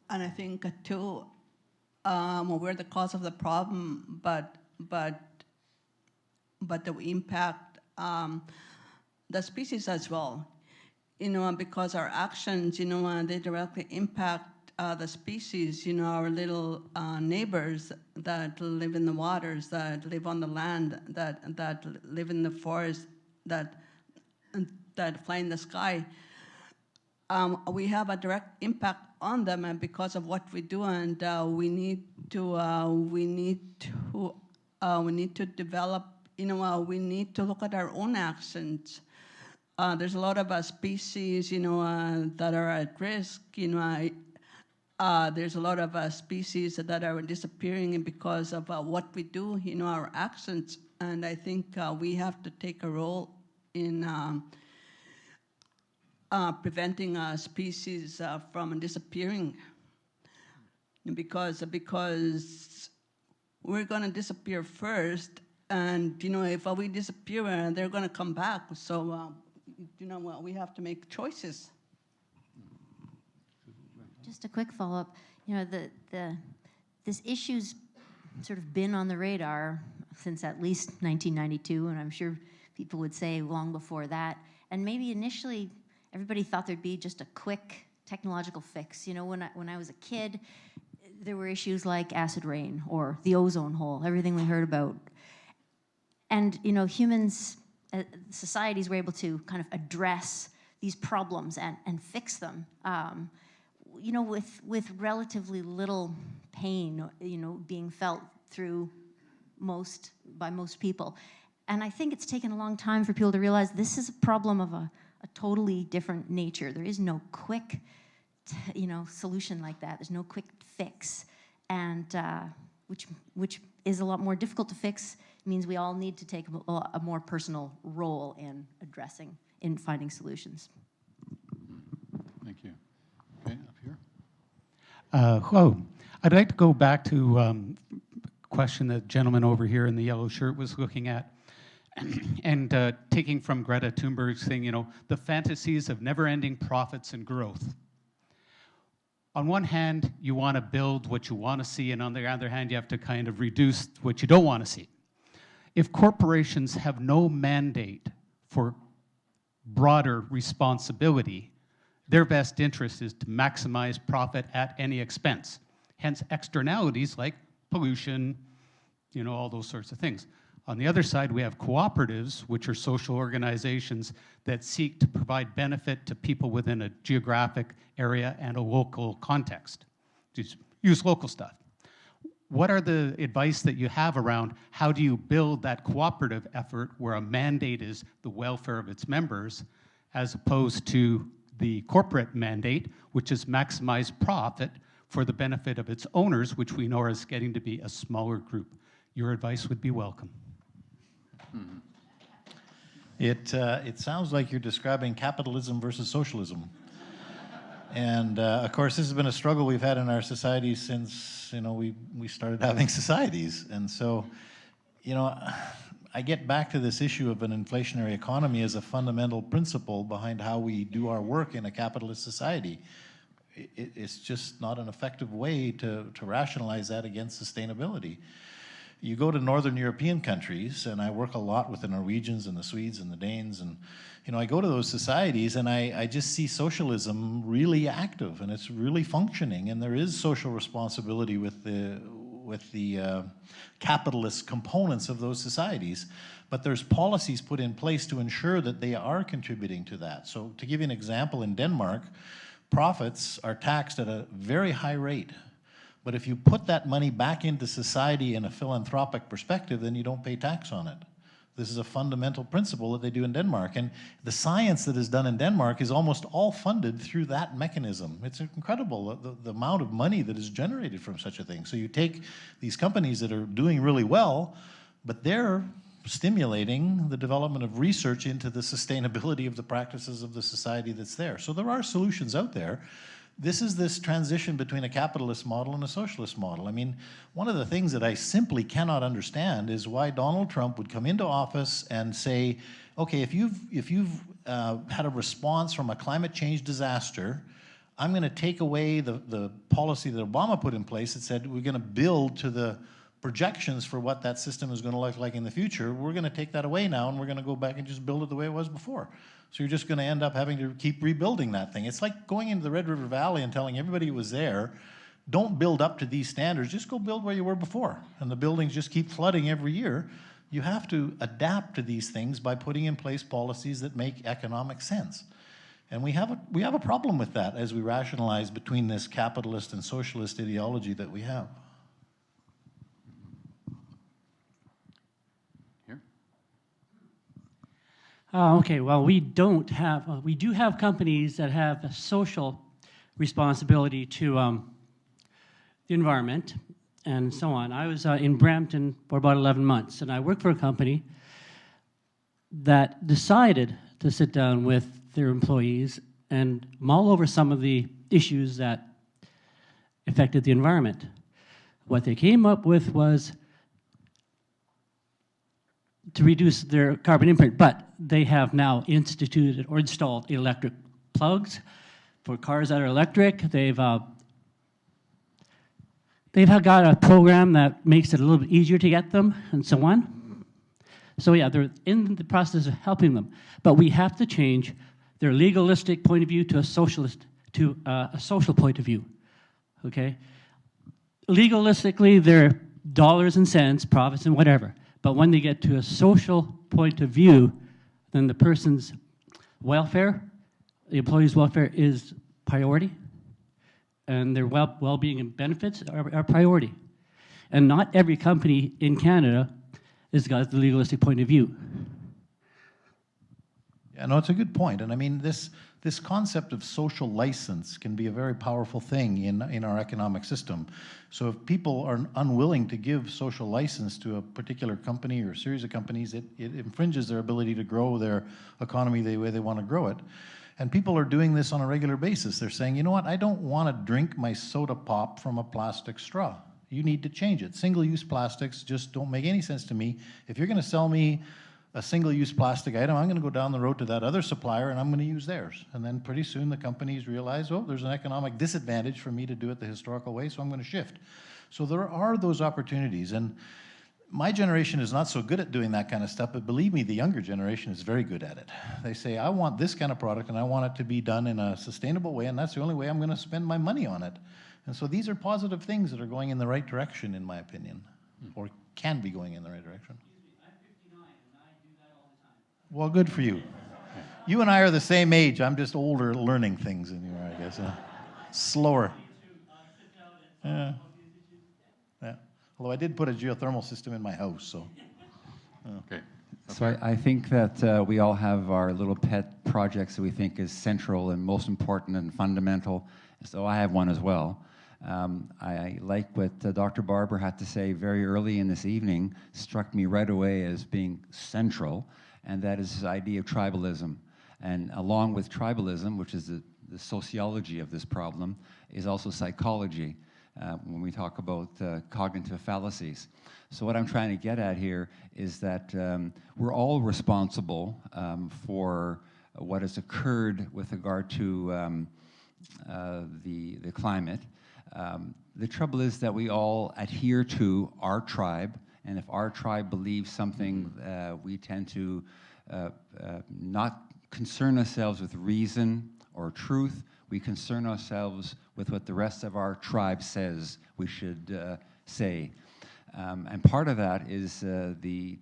Speaker 5: And I think too, we're the cause of the problem, but that we impact the species as well, because our actions, they directly impact the species, our little neighbors that live in the waters, that live on the land, that live in the forest, that fly in the sky. We have a direct impact on them, and because of what we do, and we need to develop. We need to look at our own actions. There's a lot of species, that are at risk. There's a lot of species that are disappearing because of what we do, our actions. and I think we have to take a role in preventing species from disappearing, because we're going to disappear first, and if we disappear, they're going to come back. So we have to make choices.
Speaker 8: Just a quick follow-up. This issue's sort of been on the radar since at least 1992, and I'm sure people would say long before that. And maybe initially everybody thought there'd be just a quick technological fix. When I was a kid, there were issues like acid rain or the ozone hole, everything we heard about. And humans, societies were able to kind of address these problems and fix them. With relatively little pain, being felt by most people. And I think it's taken a long time for people to realize this is a problem of a totally different nature. There is no quick, solution like that. There's no quick fix, and which is a lot more difficult to fix. It means we all need to take a more personal role in finding solutions.
Speaker 4: Thank you. Okay, up here.
Speaker 20: Hello. I'd like to go back to a question the gentleman over here in the yellow shirt was looking at. And taking from Greta Thunberg's thing, the fantasies of never-ending profits and growth. On one hand, you want to build what you want to see, and on the other hand, you have to kind of reduce what you don't want to see. If corporations have no mandate for broader responsibility, their best interest is to maximize profit at any expense. Hence, externalities like pollution, all those sorts of things. On the other side, we have cooperatives, which are social organizations that seek to provide benefit to people within a geographic area and a local context. Just use local stuff. What are the advice that you have around how do you build that cooperative effort where a mandate is the welfare of its members, as opposed to the corporate mandate, which is maximize profit for the benefit of its owners, which we know is getting to be a smaller group? Your advice would be welcome.
Speaker 6: Mm-hmm. It sounds like you're describing capitalism versus socialism. And of course, this has been a struggle we've had in our society since we started having societies. And so, I get back to this issue of an inflationary economy as a fundamental principle behind how we do our work in a capitalist society. It's just not an effective way to rationalize that against sustainability. You go to Northern European countries, and I work a lot with the Norwegians and the Swedes and the Danes, and I go to those societies and I just see socialism really active, and it's really functioning, and there is social responsibility with the capitalist components of those societies, but there's policies put in place to ensure that they are contributing to that. So to give you an example, in Denmark, profits are taxed at a very high rate. But if you put that money back into society in a philanthropic perspective, then you don't pay tax on it. This is a fundamental principle that they do in Denmark. And the science that is done in Denmark is almost all funded through that mechanism. It's incredible, the amount of money that is generated from such a thing. So you take these companies that are doing really well, but they're stimulating the development of research into the sustainability of the practices of the society that's there. So there are solutions out there. This is this transition between a capitalist model and a socialist model. I mean, one of the things that I simply cannot understand is why Donald Trump would come into office and say, okay, if you've had a response from a climate change disaster, I'm going to take away the policy that Obama put in place that said we're going to build to the projections for what that system is going to look like in the future. We're going to take that away now, and we're going to go back and just build it the way it was before. So you're just going to end up having to keep rebuilding that thing. It's like going into the Red River Valley and telling everybody who was there, don't build up to these standards, just go build where you were before. And the buildings just keep flooding every year. You have to adapt to these things by putting in place policies that make economic sense. And we have a problem with that as we rationalize between this capitalist and socialist ideology that we have.
Speaker 21: Okay, well, we do have companies that have a social responsibility to the environment, and so on. I was in Brampton for about 11 months, and I worked for a company that decided to sit down with their employees and mull over some of the issues that affected the environment. What they came up with was to reduce their carbon imprint, but they have now instituted or installed electric plugs for cars that are electric. They've got a program that makes it a little bit easier to get them, and so on. So yeah, they're in the process of helping them, but we have to change their legalistic point of view to a social point of view. Okay, legalistically, they're dollars and cents, profits and whatever. But when they get to a social point of view, then the person's welfare, the employee's welfare is priority, and their well-being and benefits are priority. And not every company in Canada has got the legalistic point of view.
Speaker 6: Yeah, no, it's a good point. And I mean, this concept of social license can be a very powerful thing in our economic system. So if people are unwilling to give social license to a particular company or series of companies, it infringes their ability to grow their economy the way they want to grow it. And people are doing this on a regular basis. They're saying, you know what, I don't want to drink my soda pop from a plastic straw. You need to change it. Single-use plastics just don't make any sense to me. If you're going to sell me a single-use plastic item, I'm going to go down the road to that other supplier and I'm going to use theirs. And then pretty soon the companies realize, oh, there's an economic disadvantage for me to do it the historical way, so I'm going to shift. So there are those opportunities. And my generation is not so good at doing that kind of stuff, but believe me, the younger generation is very good at it. They say, I want this kind of product and I want it to be done in a sustainable way, and that's the only way I'm going to spend my money on it. And so these are positive things that are going in the right direction, in my opinion, or can be going in the right direction. Well, good for you. You and I are the same age. I'm just older learning things than you are, I guess. Slower. Yeah. Yeah. Although I did put a geothermal system in my house, so.
Speaker 4: Okay.
Speaker 1: So I think that we all have our little pet projects that we think is central and most important and fundamental. So I have one as well. I like what Dr. Barbour had to say very early in this evening, struck me right away as being central, and that is this idea of tribalism. And along with tribalism, which is the sociology of this problem, is also psychology when we talk about cognitive fallacies. So what I'm trying to get at here is that we're all responsible for what has occurred with regard to the climate. The trouble is that we all adhere to our tribe, and if our tribe believes something, we tend to not concern ourselves with reason or truth. We concern ourselves with what the rest of our tribe says we should say. And part of that is the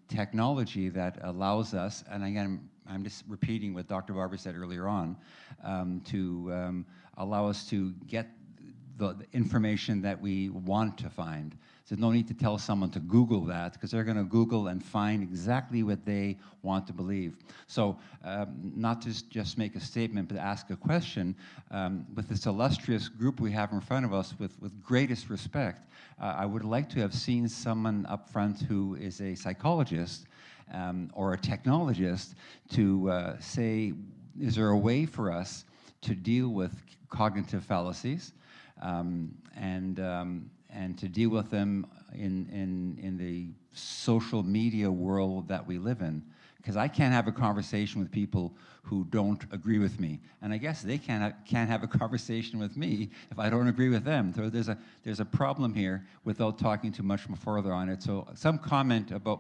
Speaker 1: technology that allows us, and again, I'm just repeating what Dr. Barbour said earlier on, to allow us to get the information that we want to find. There's no need to tell someone to Google that, because they're going to Google and find exactly what they want to believe. So not to just make a statement, but ask a question. With this illustrious group we have in front of us, with greatest respect, I would like to have seen someone up front who is a psychologist or a technologist to say, is there a way for us to deal with cognitive fallacies and to deal with them in the social media world that we live in? Because I can't have a conversation with people who don't agree with me, and I guess they can't have a conversation with me if I don't agree with them. So there's a problem here without talking too much further on it. So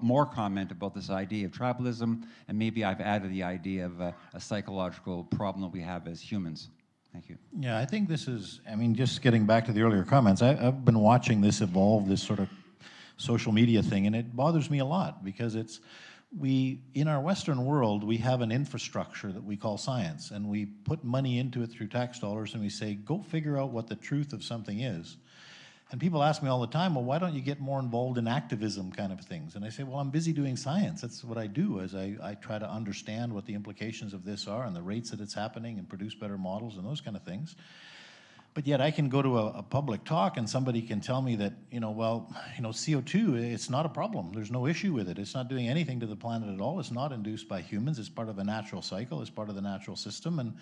Speaker 1: more comment about this idea of tribalism, and maybe I've added the idea of a psychological problem that we have as humans. Thank you.
Speaker 6: Yeah, I think this is, I mean, just getting back to the earlier comments, I've been watching this evolve, this sort of social media thing, and it bothers me a lot because in our Western world, we have an infrastructure that we call science, and we put money into it through tax dollars, and we say, go figure out what the truth of something is. And people ask me all the time, well, why don't you get more involved in activism kind of things? And I say, well, I'm busy doing science. That's what I do, is I try to understand what the implications of this are and the rates that it's happening and produce better models and those kind of things. But yet I can go to a public talk and somebody can tell me that, CO2, it's not a problem. There's no issue with it. It's not doing anything to the planet at all. It's not induced by humans. It's part of a natural cycle. It's part of the natural system. And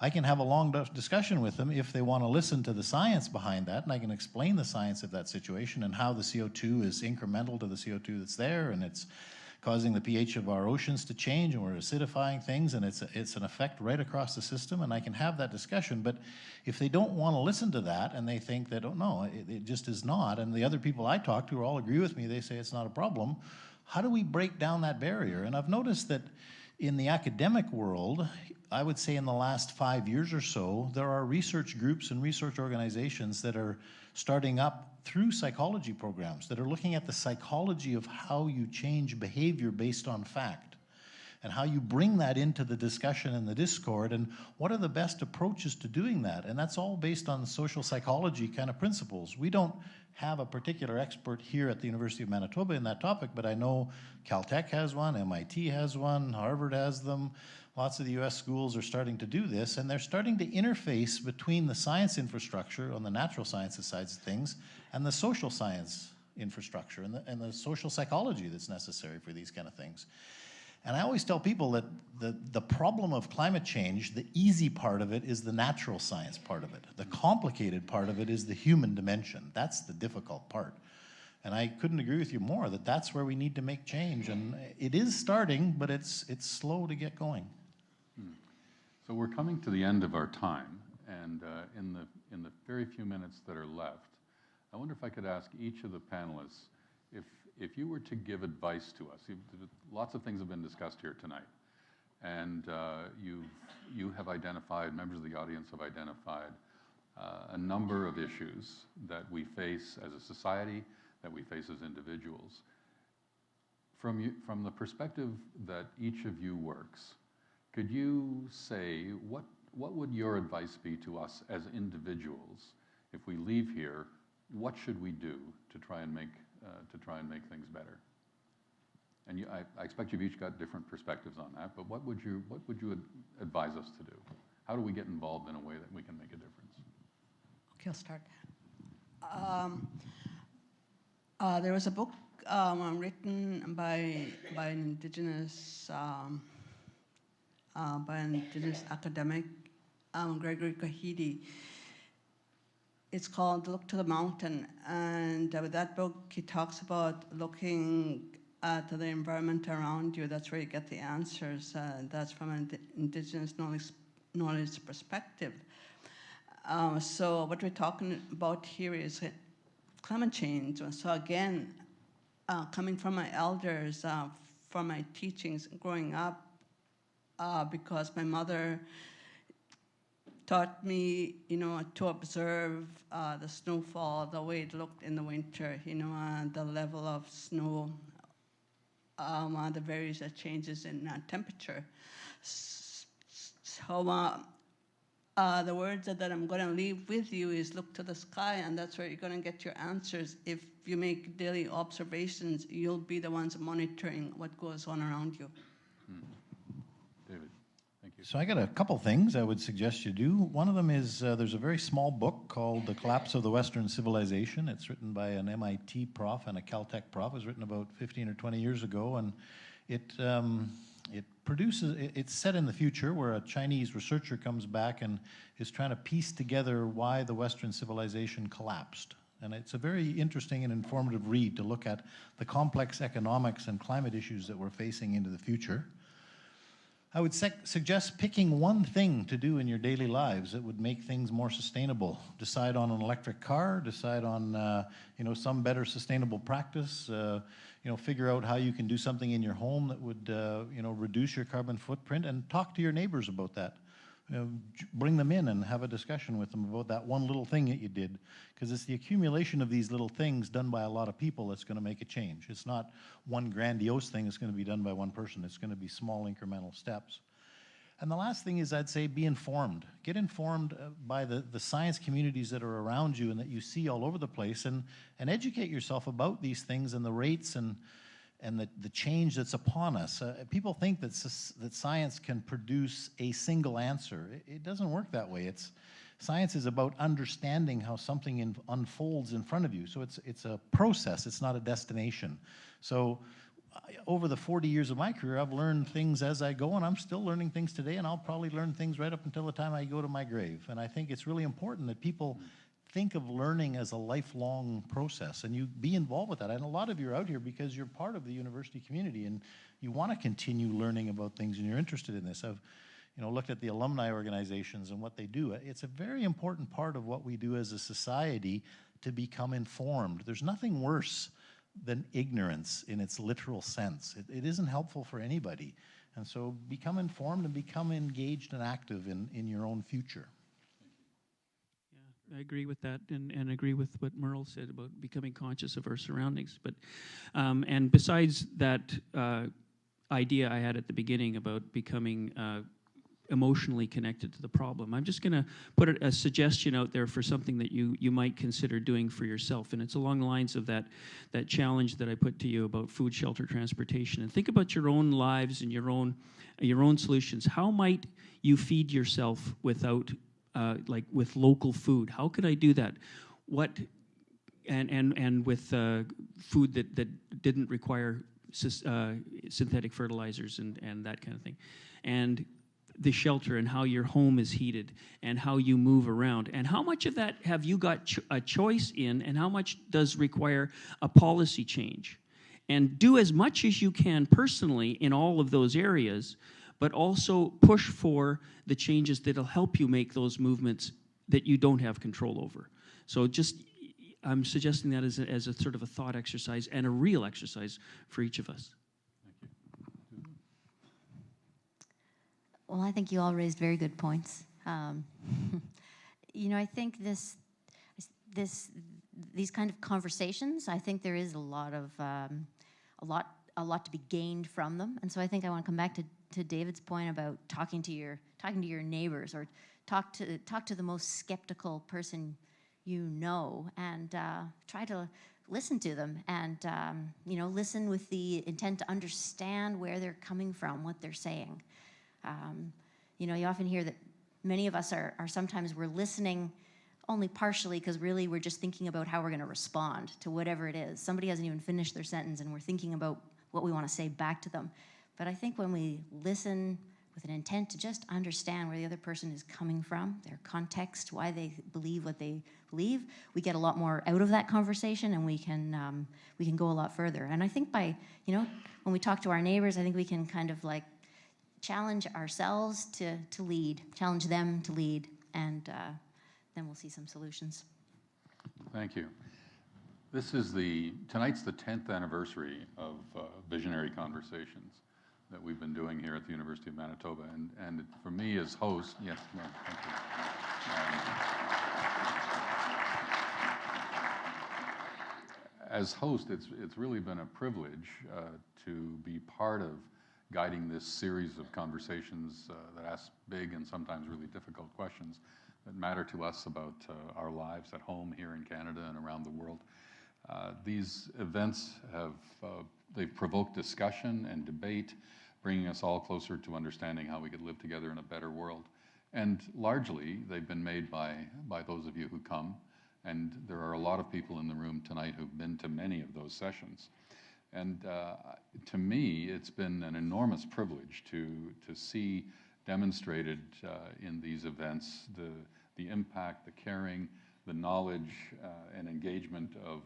Speaker 6: I can have a long discussion with them if they want to listen to the science behind that, and I can explain the science of that situation and how the CO2 is incremental to the CO2 that's there, and it's causing the pH of our oceans to change, and we're acidifying things, and it's an effect right across the system, and I can have that discussion. But if they don't want to listen to that and they think that, oh no, it just is not, and the other people I talk to all agree with me, they say it's not a problem, how do we break down that barrier? And I've noticed that in the academic world, I would say in the last 5 years or so, there are research groups and research organizations that are starting up through psychology programs that are looking at the psychology of how you change behavior based on fact and how you bring that into the discussion and the discord and what are the best approaches to doing that. And that's all based on social psychology kind of principles. We don't have a particular expert here at the University of Manitoba in that topic, but I know Caltech has one, MIT has one, Harvard has them. Lots of the US schools are starting to do this, and they're starting to interface between the science infrastructure on the natural sciences sides of things and the social science infrastructure and the social psychology that's necessary for these kind of things. And I always tell people that the problem of climate change, the easy part of it is the natural science part of it. The complicated part of it is the human dimension. That's the difficult part. And I couldn't agree with you more that that's where we need to make change. And it is starting, but it's slow to get going.
Speaker 4: So we're coming to the end of our time, and in the very few minutes that are left, I wonder if I could ask each of the panelists if you were to give advice to us. Lots of things have been discussed here tonight, and you have identified, members of the audience have identified a number of issues that we face as a society, that we face as individuals. From the perspective that each of you works, could you say what would your advice be to us as individuals if we leave here? What should we do to try and make things better? And I expect you've each got different perspectives on that. But what would you advise us to do? How do we get involved in a way that we can make a difference?
Speaker 5: Okay, I'll start. There was a book written by an Indigenous academic, Gregory Kahidi. It's called Look to the Mountain, and with that book he talks about looking at the environment around you. That's where you get the answers. That's from an Indigenous knowledge perspective. So what we're talking about here is climate change. So again, coming from my elders, from my teachings growing up, because my mother taught me, to observe the snowfall, the way it looked in the winter, the level of snow, the various changes in temperature. So the words that I'm going to leave with you is look to the sky, and that's where you're going to get your answers. If you make daily observations, you'll be the ones monitoring what goes on around you.
Speaker 4: David, thank you.
Speaker 6: So I got a couple things I would suggest you do. One of them is there's a very small book called The Collapse of the Western Civilization. It's written by an MIT prof and a Caltech prof. It was written about 15 or 20 years ago, and it's set in the future where a Chinese researcher comes back and is trying to piece together why the Western civilization collapsed. And it's a very interesting and informative read to look at the complex economics and climate issues that we're facing into the future. I would suggest picking one thing to do in your daily lives that would make things more sustainable. Decide on an electric car, decide on some better sustainable practice, figure out how you can do something in your home that would reduce your carbon footprint, and talk to your neighbors about that. Bring them in and have a discussion with them about that one little thing that you did, because it's the accumulation of these little things done by a lot of people that's going to make a change. It's not one grandiose thing that's going to be done by one person. It's going to be small incremental steps. And the last thing is, I'd say, be informed. Get informed by the science communities that are around you and that you see all over the place, and educate yourself about these things and the rates and the change that's upon us. People think that science can produce a single answer. It doesn't work that way. Science is about understanding how something unfolds in front of you. So it's a process, it's not a destination. So over the 40 years of my career, I've learned things as I go, and I'm still learning things today, and I'll probably learn things right up until the time I go to my grave. And I think it's really important that people think of learning as a lifelong process, and you be involved with that. And a lot of you are out here because you're part of the university community, and you want to continue learning about things, and you're interested in this. I've looked at the alumni organizations and what they do. It's a very important part of what we do as a society to become informed. There's nothing worse than ignorance in its literal sense. It isn't helpful for anybody. And so become informed and become engaged and active in your own future.
Speaker 7: I agree with that, and agree with what Merle said about becoming conscious of our surroundings. But and besides that idea I had at the beginning about becoming emotionally connected to the problem, I'm just going to put a suggestion out there for something that you might consider doing for yourself, and it's along the lines of that challenge that I put to you about food, shelter, transportation. And think about your own lives and your own solutions. How might you feed yourself without like with local food? How could I do that? And with food that didn't require synthetic fertilizers and that kind of thing, and the shelter and how your home is heated and how you move around, and how much of that have you got a choice in, and how much does require a policy change? And do as much as you can personally in all of those areas, but also push for the changes that'll help you make those movements that you don't have control over. So I'm suggesting that as a sort of a thought exercise and a real exercise for each of us.
Speaker 4: Thank you.
Speaker 8: Well, I think you all raised very good points. I think these kind of conversations, I think there is a lot to be gained from them. And so I think I want to come back to David's point about talking to your neighbors, or talk to the most skeptical person you know, and try to listen to them, and listen with the intent to understand where they're coming from, what they're saying. You often hear that many of us are sometimes we're listening only partially, because really we're just thinking about how we're going to respond to whatever it is. Somebody hasn't even finished their sentence, and we're thinking about what we want to say back to them. But I think when we listen with an intent to just understand where the other person is coming from, their context, why they believe what they believe, we get a lot more out of that conversation, and we can go a lot further. And I think by, when we talk to our neighbors, I think we can kind of like challenge ourselves to lead, challenge them to lead, and then we'll see some solutions.
Speaker 4: Thank you. Tonight's the 10th anniversary of Visionary Conversations that we've been doing here at the University of Manitoba. And for me as host, yes, no, thank you. As host, it's really been a privilege to be part of guiding this series of conversations that ask big and sometimes really difficult questions that matter to us about our lives at home here in Canada and around the world. These events they've provoked discussion and debate, bringing us all closer to understanding how we could live together in a better world. And largely, they've been made by those of you who come, and there are a lot of people in the room tonight who've been to many of those sessions. And to me, it's been an enormous privilege to see demonstrated in these events the impact, the caring, the knowledge and engagement of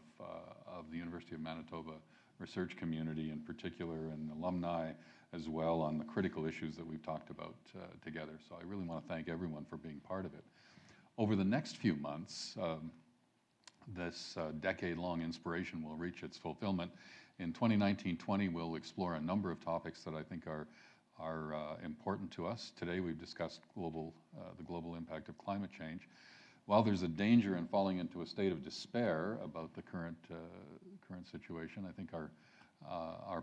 Speaker 4: the University of Manitoba research community in particular, and alumni as well, on the critical issues that we've talked about together. So I really want to thank everyone for being part of it. Over the next few months, this decade-long inspiration will reach its fulfillment. In 2019-20, we'll explore a number of topics that I think are important to us. Today we've discussed the global impact of climate change. While there's a danger in falling into a state of despair about the current situation, I think our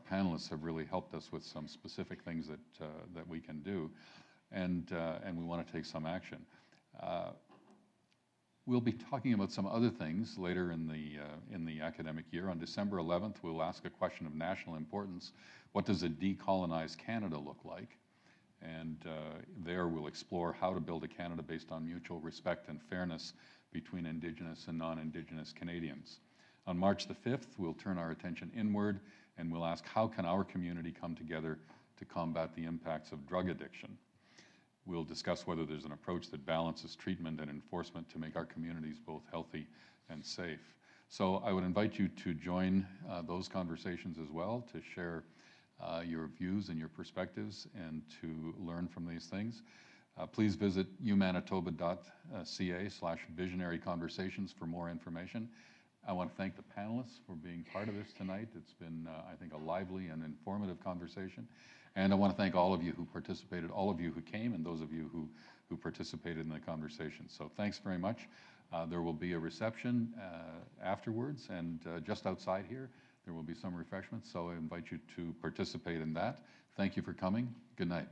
Speaker 4: panelists have really helped us with some specific things that we can do, and we want to take some action. We'll be talking about some other things later in the academic year. On December 11th, we'll ask a question of national importance: what does a decolonized Canada look like? And there we'll explore how to build a Canada based on mutual respect and fairness between Indigenous and non-Indigenous Canadians. On March the 5th, we'll turn our attention inward and we'll ask how can our community come together to combat the impacts of drug addiction. We'll discuss whether there's an approach that balances treatment and enforcement to make our communities both healthy and safe. So I would invite you to join those conversations as well, to share your views and your perspectives and to learn from these things. Please visit umanitoba.ca/visionary conversations for more information. I want to thank the panelists for being part of this tonight. It's been, I think, a lively and informative conversation. And I want to thank all of you who participated, all of you who came, and those of you who participated in the conversation. So thanks very much. There will be a reception afterwards, and just outside here, there will be some refreshments. So I invite you to participate in that. Thank you for coming. Good night.